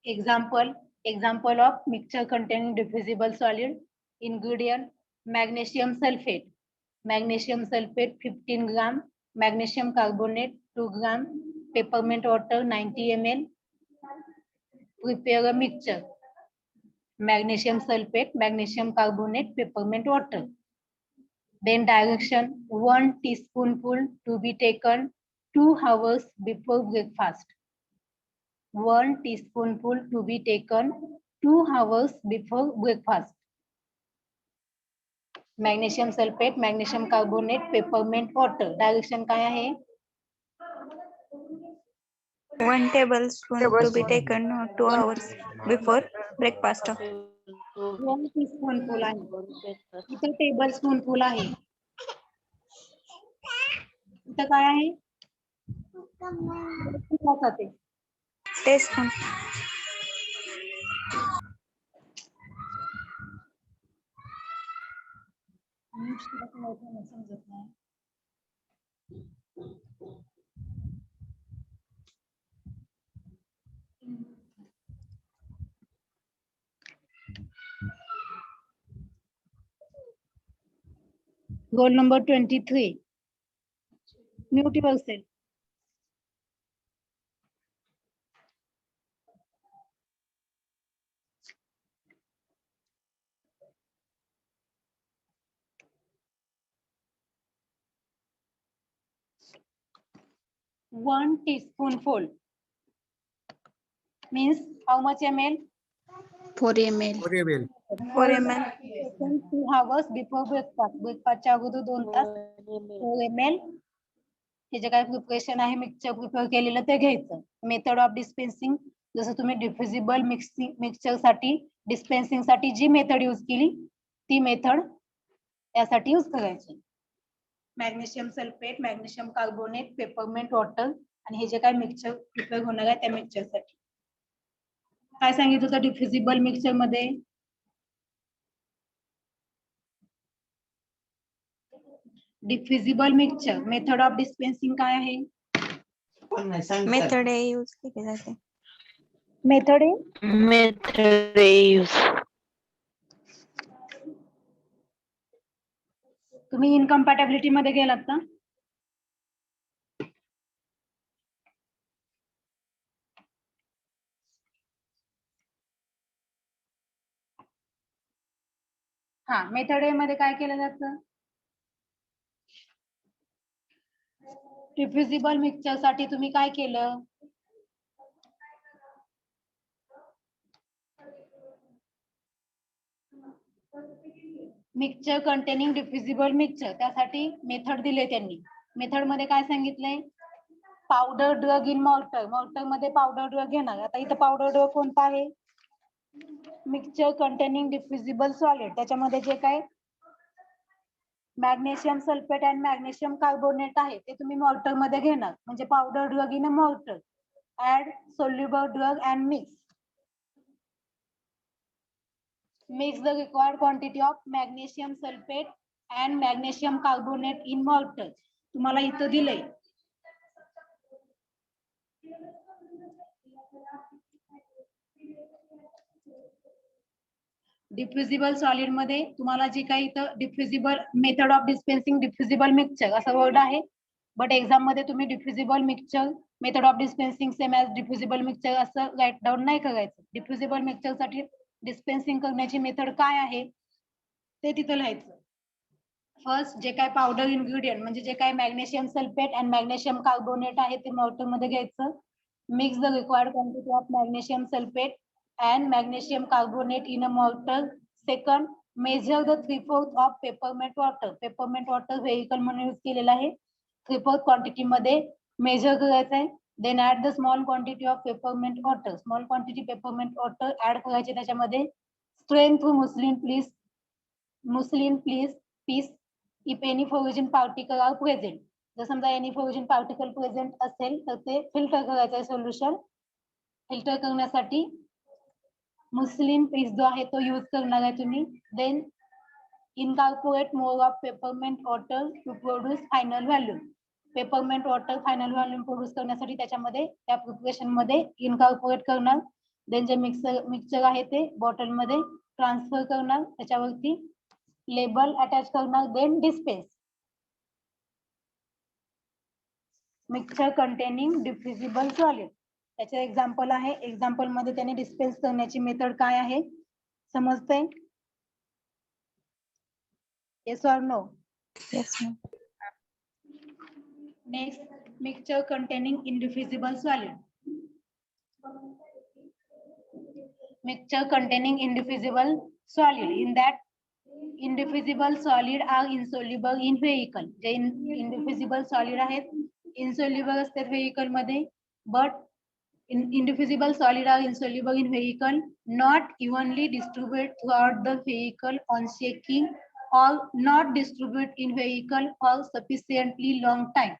Example of mixture containing diffusible solid. Ingredient: magnesium sulfate. Magnesium sulfate 15 gram, magnesium carbonate 2 gram, peppermint water 90 ml. Prepare a mixture. Magnesium sulfate, magnesium carbonate, peppermint water. Then direction: 1 teaspoonful to be taken 2 hours before breakfast. 1 teaspoonful to be taken 2 hours before breakfast. Magnesium sulfate, magnesium carbonate, peppermint water. Direction काय आहे? 1 tablespoon to be taken 2 hours before breakfast. 1 teaspoonful आहे. इथं table spoonful आहे. इथं काय आहे? Teaspoon. समजत नाही. Goal number 23. Mute yourself. One teaspoonful means how much ml? 4 ml. 4 ml. 4 ml. 2 hours before breakfast. ब्रेकफास्टच्या अगोदर 2 तास 4 ml. हे जे काही प्रिपरेशन आहे मिक्सचर प्रिपेअर केलेलं ते घ्यायचं. मेथड ऑफ डिस्पेन्सिंग, जसं तुम्ही डिफ्युजिबल मिक्सचर साठी डिस्पेन्सिंग साठी जी मेथड यूज केली ती मेथड यासाठी यूज करायची. Magnesium sulphate, magnesium carbonate, peppermint water आणि हे जे काही मिक्सचर प्रिपेअर होणार आहे त्या मिक्सचर साठी काय सांगितलं होतं डिफ्युजिबल मिक्सचर मध्ये? डिफ्युजिबल मिक्सचर मेथड ऑफ डिस्पेन्सिंग काय आहे? मेथड यूज केली जाते. Method A Method A use. तुम्ही इनकम्पॅटेबिलिटी मध्ये गेलात का? हा, मेथड ए मध्ये काय केलं जातं? डिफ्युजिबल मिक्सचर साठी तुम्ही काय केलं? मिक्सचर कंटेनिंग डिफ्युजिबल मिक्सचर, त्यासाठी मेथड दिले त्यांनी. मेथड मध्ये काय सांगितलंय? Powder drug in mortar. Mortar मध्ये पावडर ड्रग घेणार. आता इथं पावडर ड्रग कोणता आहे? Mixture containing diffusible solid. त्याच्यामध्ये जे काय मॅग्नेशियम सल्फेट आणि मॅग्नेशियम कार्बोनेट आहे ते तुम्ही मॉर्टर मध्ये घेणार. म्हणजे powder drug in a mortar. Add soluble drug and mix. Mix the required quantity of magnesium sulfate and magnesium carbonate in mortar. तुम्हाला इथं दिलंय. डिफ्युजिबल सॉलिड मध्ये तुम्हाला जे काही इथं diffusible method of dispensing diffusible mixture असा वर्ड आहे. बट एक्झाम मध्ये तुम्ही diffusible mixture method of dispensing same as diffusible mixture असं राईट डाऊन नाही करायचं. डिफ्युजिबल मिक्सचर साठी डिस्पेन्सिंग करण्याची मेथड काय आहे ते तिथं लिहायचं. फर्स्ट जे काय पावडर इन्ग्रेडियंट म्हणजे जे काय magnesium sulphate and magnesium carbonate आहे ते मॉर्टर मध्ये घ्यायचं. Mix the required quantity of magnesium sulphate and magnesium carbonate in a mortar. Second, measure the 3/4 of peppermint water. Peppermint water vehicle म्हणून यूज केलेला आहे. 3/4 क्वांटिटी मध्ये मेजर करायचं आहे. Then add the small quantity of peppermint water. Small quantity peppermint water add करायचे त्याच्यामध्ये. Strain through muslin please piece if any फोर्जिन particle are present. जर समजा एनी फोर्जिन पार्टिकल प्रेझेंट असेल तर ते फिल्टर करायचं आहे सोल्युशन. फिल्टर करण्यासाठी मुस्लिन पीस जो आहे तो यूज करणार आहे तुम्ही. Then incorporate more of peppermint water to produce final volume. Peppermint water final volume produce करण्यासाठी त्याच्यामध्ये त्या प्रिपरेशन मध्ये इनकॉर्पोरेट करणार. देन जे मिक्सचर आहे ते बॉटल मध्ये ट्रान्सफर करणार. त्याच्यावरती लेबल अटॅच करणार. Then dispense. Mixture containing diffusible solid त्याचे एक्झाम्पल आहे. एक्झाम्पल मध्ये त्याने डिस्पेन्स करण्याची मेथड काय आहे समजतंय? Yes or no? Yes, ma'am. Next, mixture containing indifferentible solid. Mixture containing indifferentible solid. In that, indifferentible solid are insoluble in vehicle. जे indifferentible solid आहेत insoluble असतात vehicle मध्ये, but indifferentible solid are insoluble in vehicle, not evenly distributed throughout the vehicle on shaking, or not distributed in vehicle for sufficiently long time.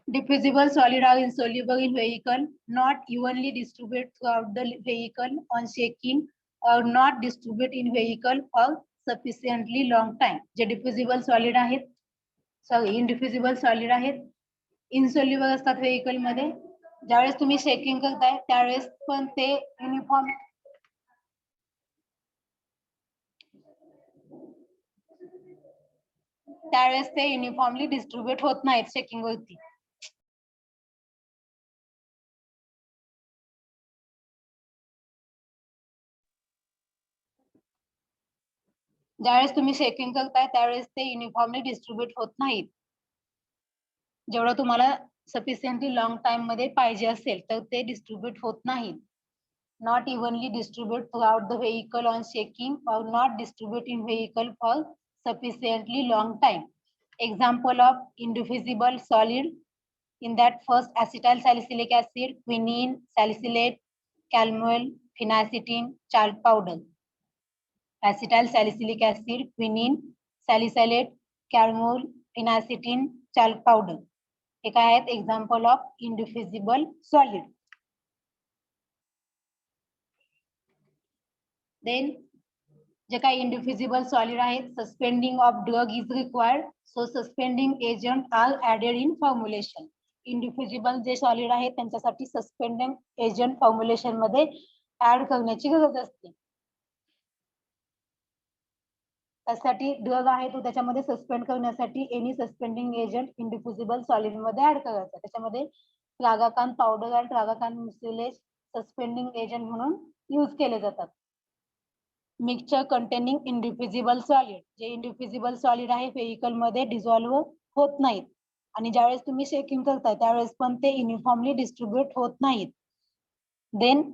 Diffusible solid are insoluble in vehicle, not evenly distributed throughout the vehicle on shaking, or not distributed in vehicle for sufficiently long time. जे diffusible solid आहेत, sorry indiffusible solid आहेत, insoluble असतात vehicle मध्ये. ज्यावेळेस तुम्ही shaking करताय त्यावेळेस पण ते युनिफॉर्म त्यावेळेस ते युनिफॉर्मली डिस्ट्रीब्युट होत नाहीत शेकिंग वरती. ज्यावेळेस तुम्ही शेकिंग करताय त्यावेळेस ते युनिफॉर्मली डिस्ट्रीब्युट होत नाहीत. जेवढं तुम्हाला सफिशियंटली लॉंग टाइम मध्ये पाहिजे असेल तर ते डिस्ट्रीब्युट होत नाहीत. not evenly distribute throughout the vehicle on shaking, or not distribute in vehicle for sufficiently long time. Example of indivisible solid, in that first acetyl salicylic acid, quinine, salicylate, calmol, phenacetin, chalk powder. Acetyl salicylic acid, quinine, salicylate, calmol, phenacetin, chalk powder. हे काय आहेत example of indiffusible solid. Then जे काही indiffusible solid आहेत, suspending of drug is required, so suspending agent are added in formulation. Indiffusible जे solid आहेत त्यांच्यासाठी suspending agent formulation मध्ये ऍड करण्याची गरज असते. त्यासाठी ड्रग आहे तो त्याच्यामध्ये सस्पेंड करण्यासाठी एनी सस्पेंडिंग एजंट इंडिफ्युजिबल सॉलिड मध्ये ऍड करायचा. त्याच्यामध्ये ट्रागाकान पावडर आणि ट्रागाकान म्युसिलेज सस्पेंडिंग एजंट म्हणून यूज केले जातात. मिक्सचर कंटेनिंग इंडिफ्युजिबल सॉलिड, जे इंडिफ्युजिबल सॉलिड आहे व्हेइकल मध्ये डिझॉल्व्ह होत नाहीत आणि ज्यावेळेस तुम्ही शेकिंग करताय त्यावेळेस पण ते युनिफॉर्मली डिस्ट्रीब्युट होत नाहीत. Then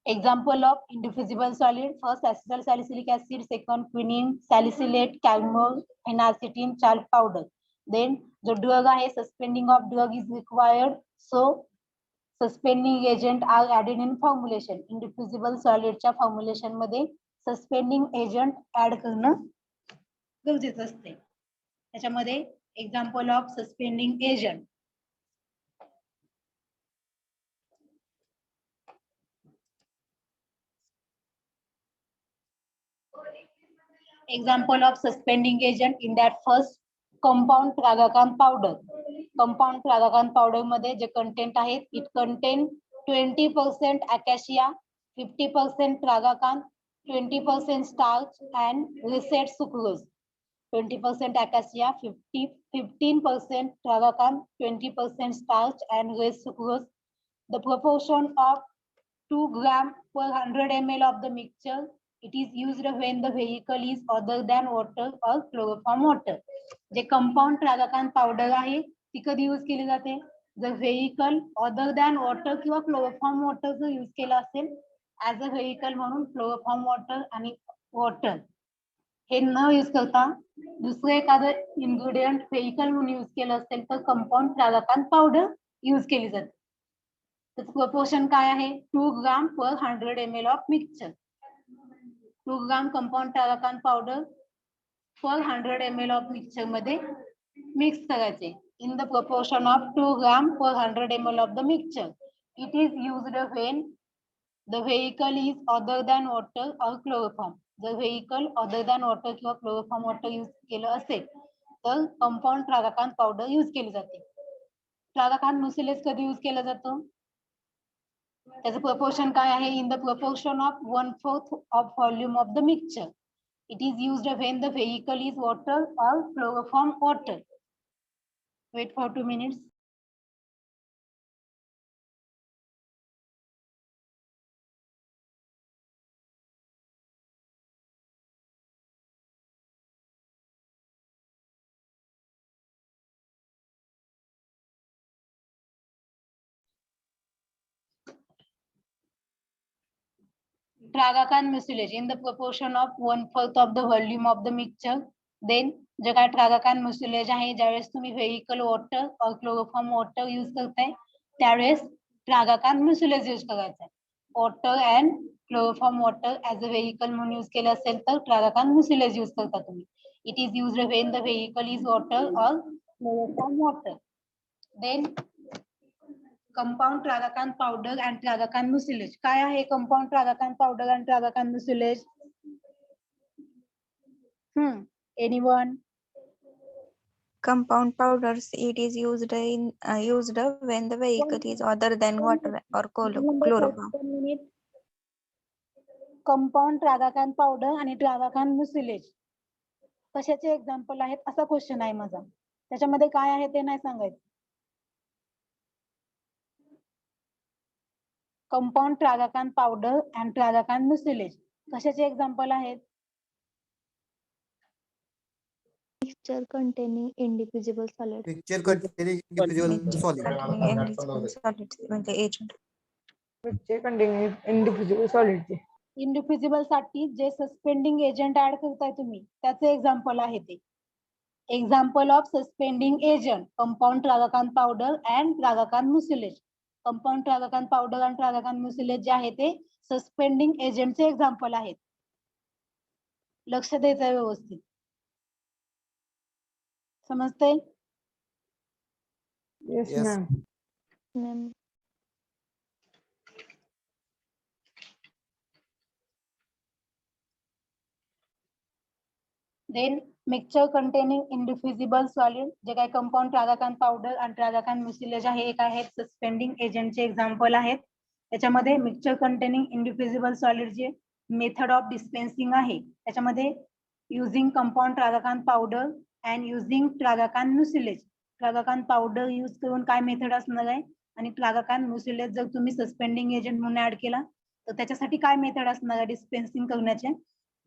example of indivisible solid, first acetyl salicylic acid, second quinine, salicylate, calmol, phenacetin, chalk powder. Then the drug आहे suspending of drug is required, so suspending agent are added in formulation. Indivisible solid च्या formulation मध्ये suspending agent add करणं गरजेचं असते. त्याच्यामध्ये example of suspending agent, example of suspending agent, in that first compound tragacan powder. Compound tragacan powder मध्ये जे content आहेत, it contain 20% acacia, 50% tragacan, 20% starch and reset sucrose. 20% acacia, 15% tragacan, 20% starch and reset sucrose. The proportion of 2 gram per 100 ml of the mixture. It is used when the vehicle is other than water or chloroform water. जे compound tragacanth powder आहे ती कधी use केली जाते, जर vehicle other than water किंवा chloroform water जर use केला असेल ऍज अ व्हेइकल म्हणून क्लोरोफॉर्म वॉटर आणि वॉटर हे न यूज करता दुसरं एखादं इन्ग्रेडियंट व्हेइकल म्हणून यूज केलं असेल तर कंपाऊंड ट्रागाकान पावडर यूज केली जाते. त्याचं प्रपोर्शन काय आहे, 2 gram per 100 ml of mixture. 2 gram compound tragacanth powder per 100 ml of mixture मध्ये मिक्स करायचे in the proportion of 2 gram per 100 ml of the mixture. It is used when the vehicle is other than water or chloroform. जर vehicle other than water किंवा chloroform water use केलं असेल तर compound tragacanth powder use केली जाते. ट्रागाकान म्युसिलेज कधी use केला जातो, त्याचं प्रपोर्शन काय आहे, in the proportion of 1/4 of volume of the mixture. It is used when the vehicle is water or chloroform water. Wait for 2 minutes. Tragacan mucilage in the proportion of 1/4 of the volume of the mixture. Then जे काय ट्रागाकान म्युसिलेज आहे ज्यावेळेस तुम्ही vehicle water or chloroform water use करताय त्यावेळेस tragacanth mucilage use करायचा. Water and chloroform water as a vehicle म्हणून use केलं असेल तर ट्रागाकान म्युसिलेज यूज करता तुम्ही. It is used when the vehicle is water or chloroform water. Then compound tragacanth powder and tragacanth mucilage. काय आहे compound tragacanth powder and tragacanth mucilage? Anyone? Compound powders, it is used when the vehicle is other than water or chloroform. Compound tragacanth powder आणि tragacanth म्युसिलेज कशाचे example आहेत असा question आहे माझा. त्याच्यामध्ये काय आहे ते नाही सांगायचं. Compound tragacanth powder and tragacanth म्युसिलेज कशाचे एक्झाम्पल आहेत? Mixture containing indivisible solid. Mixture containing indivisible solid. Containing indivisible solids म्हणजे agent. कंटेनिंग इंडिफिजिबल सॉलिडचे. इंडिफिजिबल साठी जे सस्पेंडिंग एजंट ऍड करताय तुम्ही त्याचे एक्झाम्पल आहे ते. Example of suspending agent compound tragacanth powder and tragacanth mucilage. Compound tragacanth powder आणि ट्रागाकान म्युसिलेज जे आहे ते सस्पेंडिंग एजंटचे एक्झाम्पल आहेत. लक्ष द्यायचं व्यवस्थित. समजतंय? Yes Yes. Ma'am. ma'am. Then mixture containing indiffusible solid जे काही कंपाऊंड ट्रागाकान पावडर आणि ट्रागाकान म्युसिलेज आहे एक आहेत सस्पेंडिंग एजंटचे एक्झाम्पल आहेत. त्याच्यामध्ये मिक्सचर कंटेनिंग इंडिफिजिबल सॉलिड जे मेथड ऑफ डिस्पेन्सिंग आहे त्याच्यामध्ये using compound tragacanth powder and using tragacanth mucilage. Tragacanth powder use करून काय मेथड असणार आहे आणि ट्रागाकान म्युसिलेज जर तुम्ही सस्पेंडिंग एजंट म्हणून ऍड केला तर त्याच्यासाठी काय मेथड असणार आहे डिस्पेन्सिंग करण्याचे.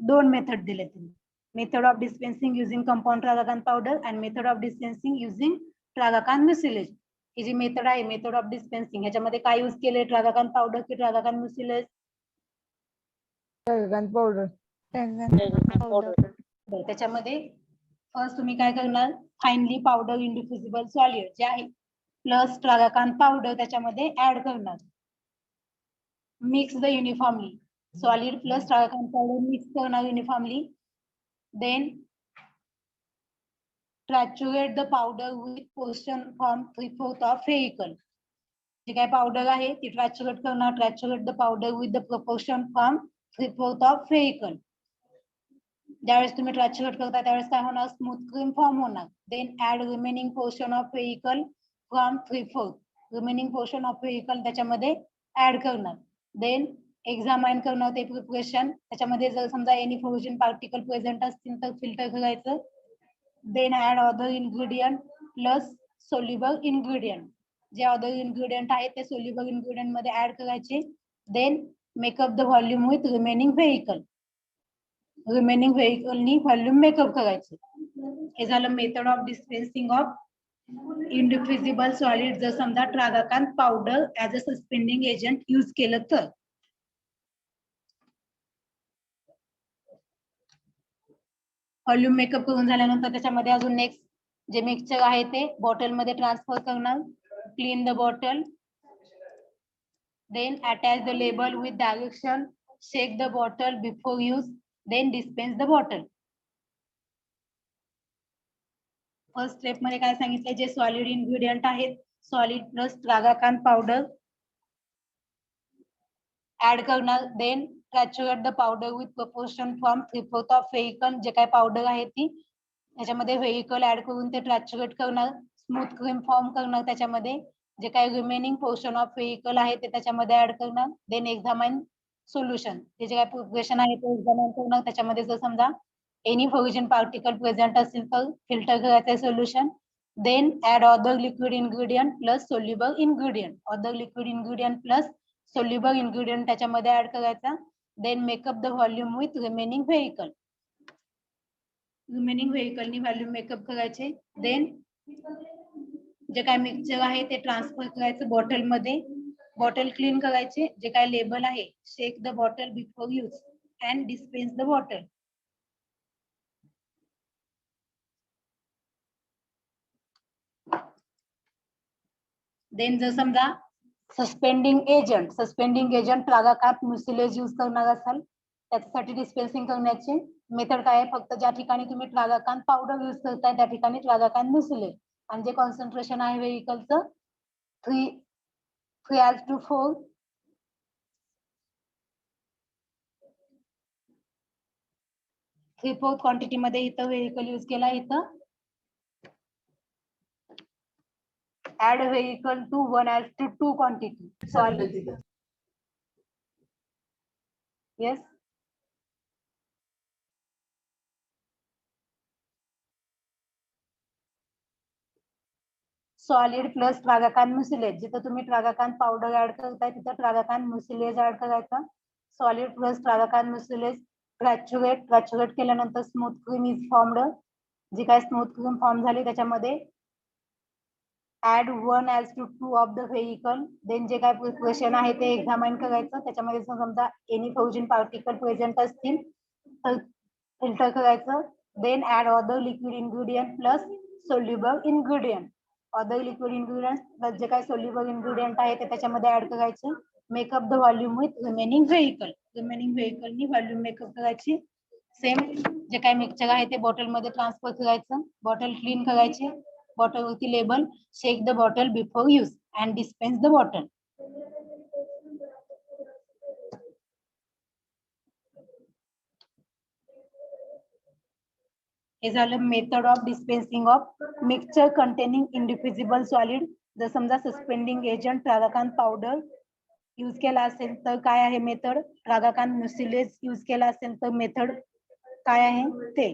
दोन मेथड दिले तुम्ही. Method of dispensing using compound tragacan powder and method of dispensing using tragacan mucilage. ही जी मेथड आहे मेथड ऑफ डिस्पेन्सिंग ह्याच्यामध्ये काय यूज केले ट्रागाकान पावडर की ट्रागाकान म्युसिलेज. पावडर. Powder. त्याच्यामध्ये फर्स्ट तुम्ही काय करणार फाइनली पावडर इंडिफ्युजिबल सॉलिड जे आहे प्लस ट्रागाकान पावडर त्याच्यामध्ये ऍड करणार. Mix the uniformly solid plus tragacanth powder mix करणार uniformly. Then saturate the powder with portion from 3/4 of vehicle. जी काय पावडर आहे ती ट्रॅच्युरेट करणार. Triturate the powder with the proportion from 3/4 of vehicle. ज्यावेळेस तुम्ही ट्रॅच्युरेट करता त्यावेळेस काय होणार स्मूथ क्रीम फॉर्म होणार. Then add remaining portion of vehicle from 3/4. Remaining portion of vehicle त्याच्यामध्ये ऍड करणार. देन एक्झामाइन करणार ते प्रिपरेशन. त्याच्यामध्ये जर समजा एनी फ्रोजन पार्टिकल प्रेझेंट असतील तर फिल्टर करायचं. Then add other ingredient plus soluble ingredient. जे अदर इन्ग्रेडियंट आहेत ते सोल्युबल इन्ग्रेडियंट मध्ये ऍड करायचे. Then make up the volume with remaining vehicle. Remaining व्हेइकलनी व्हॉल्यूम मेकअप करायचे. हे झालं method of dispensing of indiffusible solid जर समजा tragacanth powder as a suspending agent use केलं तर. व्हॉल्यूम मेकअप करून झाल्यानंतर त्याच्यामध्ये अजून नेक्स्ट जे मिक्सचर आहे ते बॉटल मध्ये ट्रान्सफर करणार. Clean the bottle. Then attach the label with direction. Shake the bottle before use. Then dispense the bottle. First step मध्ये काय सांगितलं जे सॉलिड इन्ग्रेडियंट आहेत solid plus tragacanth powder add करणार. Then saturate the powder with proportion from 3/4 of vehicle. जे काय powder आहे ती त्याच्यामध्ये व्हेइकल ऍड करून ते सॅच्युरेट करणार. स्मूथ क्रीम फॉर्म करणार. त्याच्यामध्ये जे काही रिमेनिंग पोर्शन ऑफ व्हेइकल आहे ते त्याच्यामध्ये ऍड करणार. Then examine solution. ते जे काही प्रिपरेशन आहे ते एक्झामाइन करणार. त्याच्यामध्ये जर समजा एनी फ्रोजन पार्टिकल प्रेझेंट असेल तर फिल्टर करायचं solution. Then add other liquid ingredient plus soluble ingredient. Other liquid ingredient plus soluble ingredient त्याच्यामध्ये ऍड करायचा. Then make up the volume with remaining vehicle. Remaining व्हेइकलनी व्हॉल्यूम मेकअप करायचे. Then जे काय mixture आहे ते ट्रान्सफर करायचं बॉटल मध्ये. बॉटल क्लीन करायचे. जे काय लेबल आहे shake the bottle before use and dispense the bottle. Then जर समजा suspending agent tragacanth mucilage use करणार असाल त्याच्यासाठी डिस्पेन्सिंग करण्याची मेथड काय आहे फक्त ज्या ठिकाणी तुम्ही ट्रागाकान पावडर यूज करताय त्या ठिकाणी ट्रागाकान म्युसिलेज आणि जे कॉन्सन्ट्रेशन आहे व्हेइकलचं 3/4 क्वांटिटी मध्ये इथं व्हेइकल यूज केला. इथं add vehicle to 1:2 quantity. Solid. Yes. Solid plus tragacanth mucilage. जिथं तुम्ही ट्रागाकान पावडर ऍड करताय तिथं ट्रागाकान म्युसिलेज ऍड करायचा. Solid plus tragacanth mucilage saturate केल्यानंतर स्मूथ क्रीम इज फॉर्मड. जी काय स्मूथ क्रीम फॉर्म झाली त्याच्यामध्ये add 1 as to 2 of the vehicle. Then जे काय प्रिपरेशन आहे ते एक्झामाइन करायचं. त्याच्यामध्ये समजा एनी फ्रोजन पार्टिकल प्रेझेंट असतील तर फिल्टर करायचं. Then add other liquid ingredient plus soluble ingredient. Other liquid ingredient plus जे काय सोल्युबल इन्ग्रेडियंट आहे ते त्याच्यामध्ये ऍड करायचे. Make up the volume with remaining vehicle. Remaining व्हेकलनी व्हॉल्यूम मेकअप करायची. सेम जे काय मिक्सचर आहे ते बॉटल मध्ये ट्रान्सफर करायचं. बॉटल क्लीन करायची. बॉटल वरती label shake the bottle before use and dispense the bottle. हे झालं method of dispensing of mixture containing indiffusible solid. जर समजा सस्पेंडिंग एजंट ट्रागाकान पावडर यूज केला असेल तर काय आहे मेथड. ट्रागाकान म्युसिलेज यूज केला असेल तर मेथड काय आहे ते.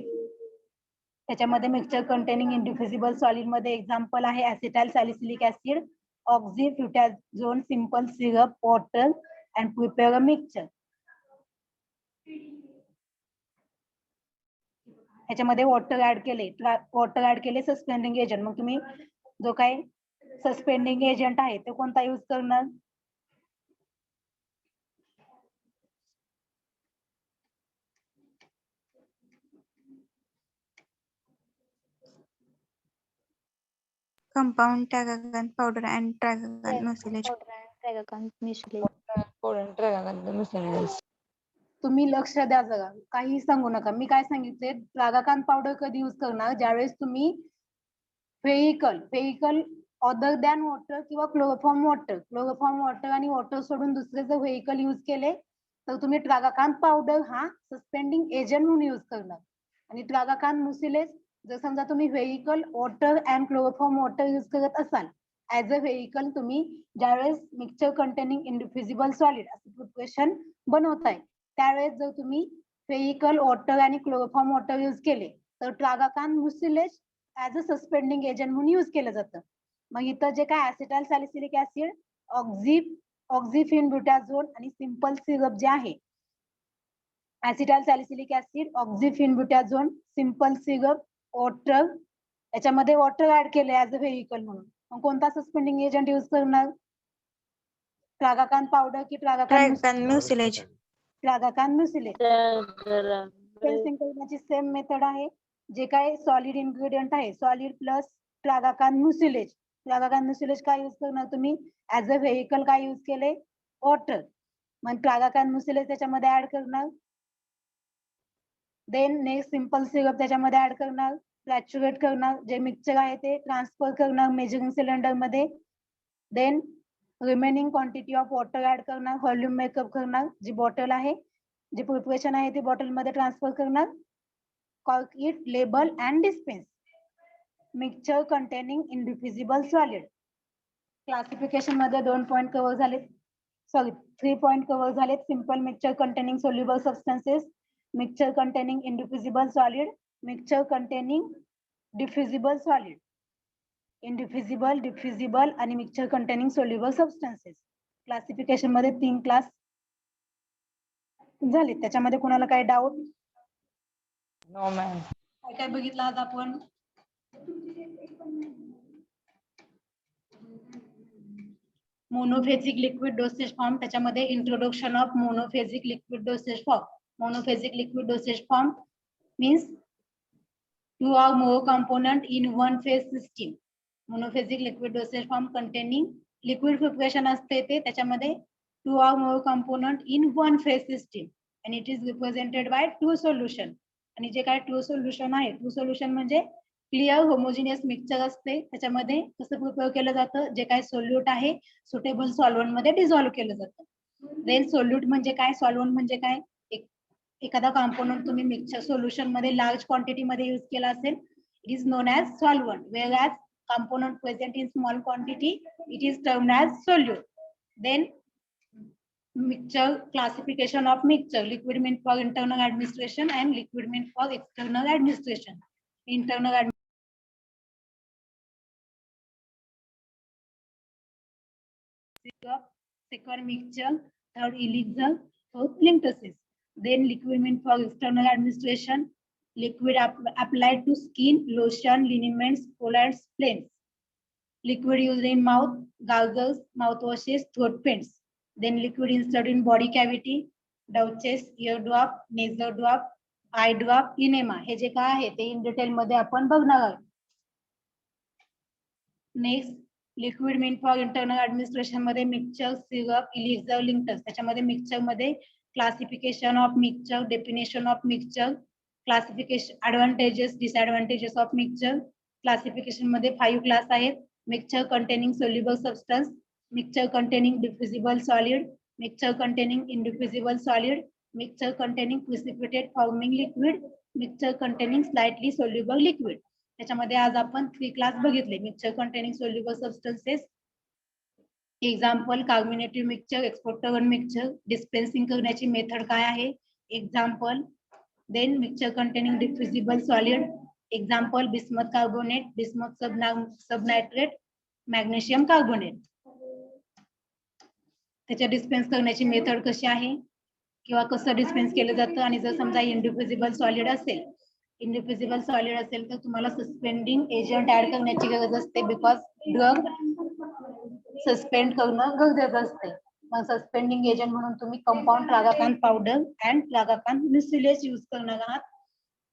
त्याच्यामध्ये मिक्सचर कंटेनिंग इंडिफिजिबल सॉलिड मध्ये एक्झाम्पल आहे acetyl salicylic acid, oxyphenbutazone, simple syrup, water and prepare a mixture. ह्याच्यामध्ये वॉटर ऍड केले सस्पेंडिंग एजंट. मग तुम्ही जो काही सस्पेंडिंग एजंट आहे ते कोणता यूज करणार. Compound Tragacan powder and Tragacan mucilage. तुम्ही लक्ष द्या जरा, काही सांगू नका. मी काय सांगितले, ट्रागाकान पावडर कधी यूज करणार, ज्यावेळेस तुम्ही व्हेकल अदर दॅन वॉटर किंवा क्लोरोफॉर्म वॉटर आणि वॉटर सोडून दुसरे जर व्हेकल यूज केले तर तुम्ही ट्रागाकान पावडर हा सस्पेंडिंग एजंट म्हणून यूज करणार. आणि ट्रागाकान मुसिलेज जर समजा तुम्ही vehicle water and chloroform water use करत असाल ऍज अ व्हेकल, तुम्ही ज्यावेळेस मिक्सचर कंटेनिंग इंडिफिजिबल सॉलिड असं प्रिपरेशन बनवताय त्यावेळेस जर तुम्ही व्हेकल वॉटर आणि क्लोरोफॉर्म वॉटर यूज केले तर ट्रागाकान मुसिलेज ऍज अ सस्पेंडिंग एजंट म्हणून यूज केलं जातं. मग इथं जे काय ऍसिटाइल सॅलिसिलिक ऍसिड, ऑक्झिफिन ब्युटॅझोन आणि सिंपल सिरप जे आहे, acetyl salicylic acid, oxyphenbutazone, simple syrup, water, याच्यामध्ये वॉटर ऍड केले ऍज अ व्हेकल म्हणून. मग कोणता सस्पेंडिंग एजंट यूज करणार. ट्रागाकान पावडर की Tragacan mucilage. Tragacanth mucilage. करण्याची सेम मेथड आहे. जे काय सॉलिड इन्ग्रेडियंट आहे, solid plus tragacanth mucilage. Tragacanth mucilage काय यूज करणार तुम्ही ऍज अ व्हेकल. काय यूज केले वॉटर. मग ट्रागाकान म्युसिलेज त्याच्यामध्ये ऍड करणार. देन नेक्स्ट सिंपल सिरप त्याच्यामध्ये ऍड करणार, सॅच्युरेट करणार, जे मिक्सचर आहे ते ट्रान्सफर करणार मेजरिंग सिलेंडर मध्ये. Then remaining quantity of water add करणार, व्हॉल्यूम मेकअप करणार, जी बॉटल आहे जे प्रिपरेशन आहे ते बॉटल मध्ये ट्रान्सफर करणार, cork it, label and dispense. Mixture containing indiffusible solid. Classification मध्ये 2 पॉइंट कव्हर झाले, 3 पॉइंट कव्हर झालेत. Simple mixture containing soluble substances, mixture containing indiffusible solid, mixture containing diffusible solid. Indiffusible, diffusible आणि mixture containing soluble substances. Classification मध्ये 3 class झाले. त्याच्यामध्ये कोणाला काही doubt. No ma'am. काय काय बघितलं आज आपण. मोनोफेजिक लिक्विड डोसेज फॉर्म, त्याच्यामध्ये introduction of monophasic liquid dosage form. Monophasic liquid dosage form means 2 or more component in one phase system. Monophasic liquid dosage form containing liquid preparation असते ते, त्याच्यामध्ये 2 or more component in one phase system and it is represented by 2 solution. आणि जे काय 2 solution आहे, 2 solution म्हणजे clear homogeneous mixture असते, त्याच्यामध्ये कसं प्रिपेअर केलं जातं, जे काय सोल्यूट आहे सुटेबल सॉल्व्हंट मध्ये डिझॉल्व्ह केलं जातं. देन सोल्यूट म्हणजे काय, सॉल्व्हंट म्हणजे काय, एखादा कॉम्पोनंट तुम्ही मिक्सचर सोल्युशन मध्ये लार्ज क्वांटिटी मध्ये यूज केला असेल, it is non as solvent, whereas component present in small quantity it is termed as solute. Then mixture, classification of mixture, liquid meant for internal administration and liquid meant for external administration. Internal second mixture, third elixir, fourth lymphocytes. Then liquid meant for external administration, liquid applied to skin, lotion, liniments, collars, planes. liquid used in mouth, gargles, mouthwashes, throat paints. Then liquid inserted in body cavity, douches, ear drop, nasal drop, eye drop, enema. हे जे काय आहे ते in detail मध्ये आपण बघणार आहोत. Next liquid meant for internal administration मध्ये मिक्सचर, सिरप, इलिक्झर, लिंक्टस. त्याच्यामध्ये मिक्सचर मध्ये classification of mixture, definition of mixture, classification, advantages, disadvantages of mixture. Classification मध्ये 5 क्लास आहेत. Mixture containing soluble substance, mixture containing diffusible solid, mixture containing indiffusible solid, mixture containing precipitate forming liquid, mixture containing slightly soluble liquid. त्याच्यामध्ये आज आपण 3 class बघितले. Mixture containing soluble substances, example carbonated mixture, exporter mixture, dispensing करण्याची method काय आहे, example. Then mixture containing diffusible solid, example bismuth carbonate, bismuth subnitrate, magnesium carbonate. त्याच्या dispense करण्याची method कशी आहे किंवा कसं डिस्पेन्स केलं जातं. आणि जर समजा इंडिफ्युजिबल सॉलिड असेल, इंडिफ्युजिबल सॉलिड असेल तर तुम्हाला सस्पेंडिंग एजंट ऍड करण्याची गरज असते, बिकॉज ड्रग सस्पेंड करणं गरजेचं असते. मग सस्पेंडिंग एजंट म्हणून तुम्ही compound tragacanth powder and tragacanth mucilage use करणार आहात.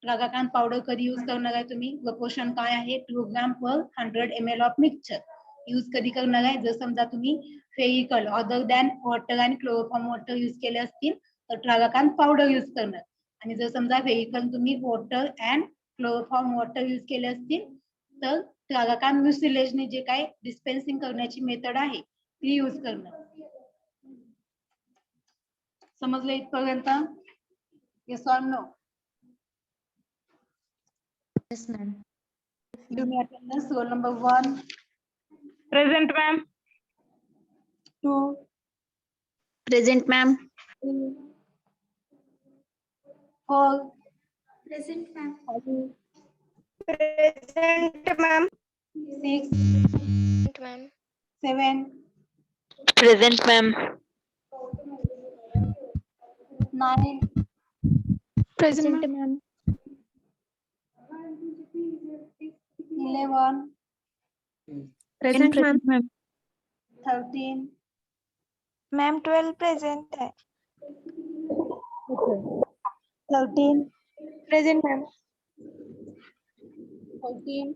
ट्रागाकान पावडर कधी यूज करणार आहे तुम्ही, प्रपोर्शन काय आहे, 2 gram per 100 ml of mixture use कधी करणार आहे. जर समजा तुम्ही फेविकल अदर दॅन वॉटर आणि क्लोरोफॉर्म वॉटर यूज केले असतील तर ट्रागाकान पावडर यूज करणार. आणि जर समजा व्हेइकल तुम्ही water and chloroform water use केले असतील तर ट्रागाकान म्युसिलेजने जे काय डिस्पेन्सिंग करण्याची मेथड आहे ती यूज करणार. समजलं इथपर्यंत? Yes or no? Yes, ma'am. Give me attendance. Roll number 1, Present, ma'am. 2, Present, ma'am. 3, 4, Present, ma'am. 5, Present, ma'am. 6, Ma'am. 7, Present, ma'am. 9, Present, ma'am. 11, Present, ma'am. 13, Ma'am, 12 present है. 13, Present, ma'am. 14,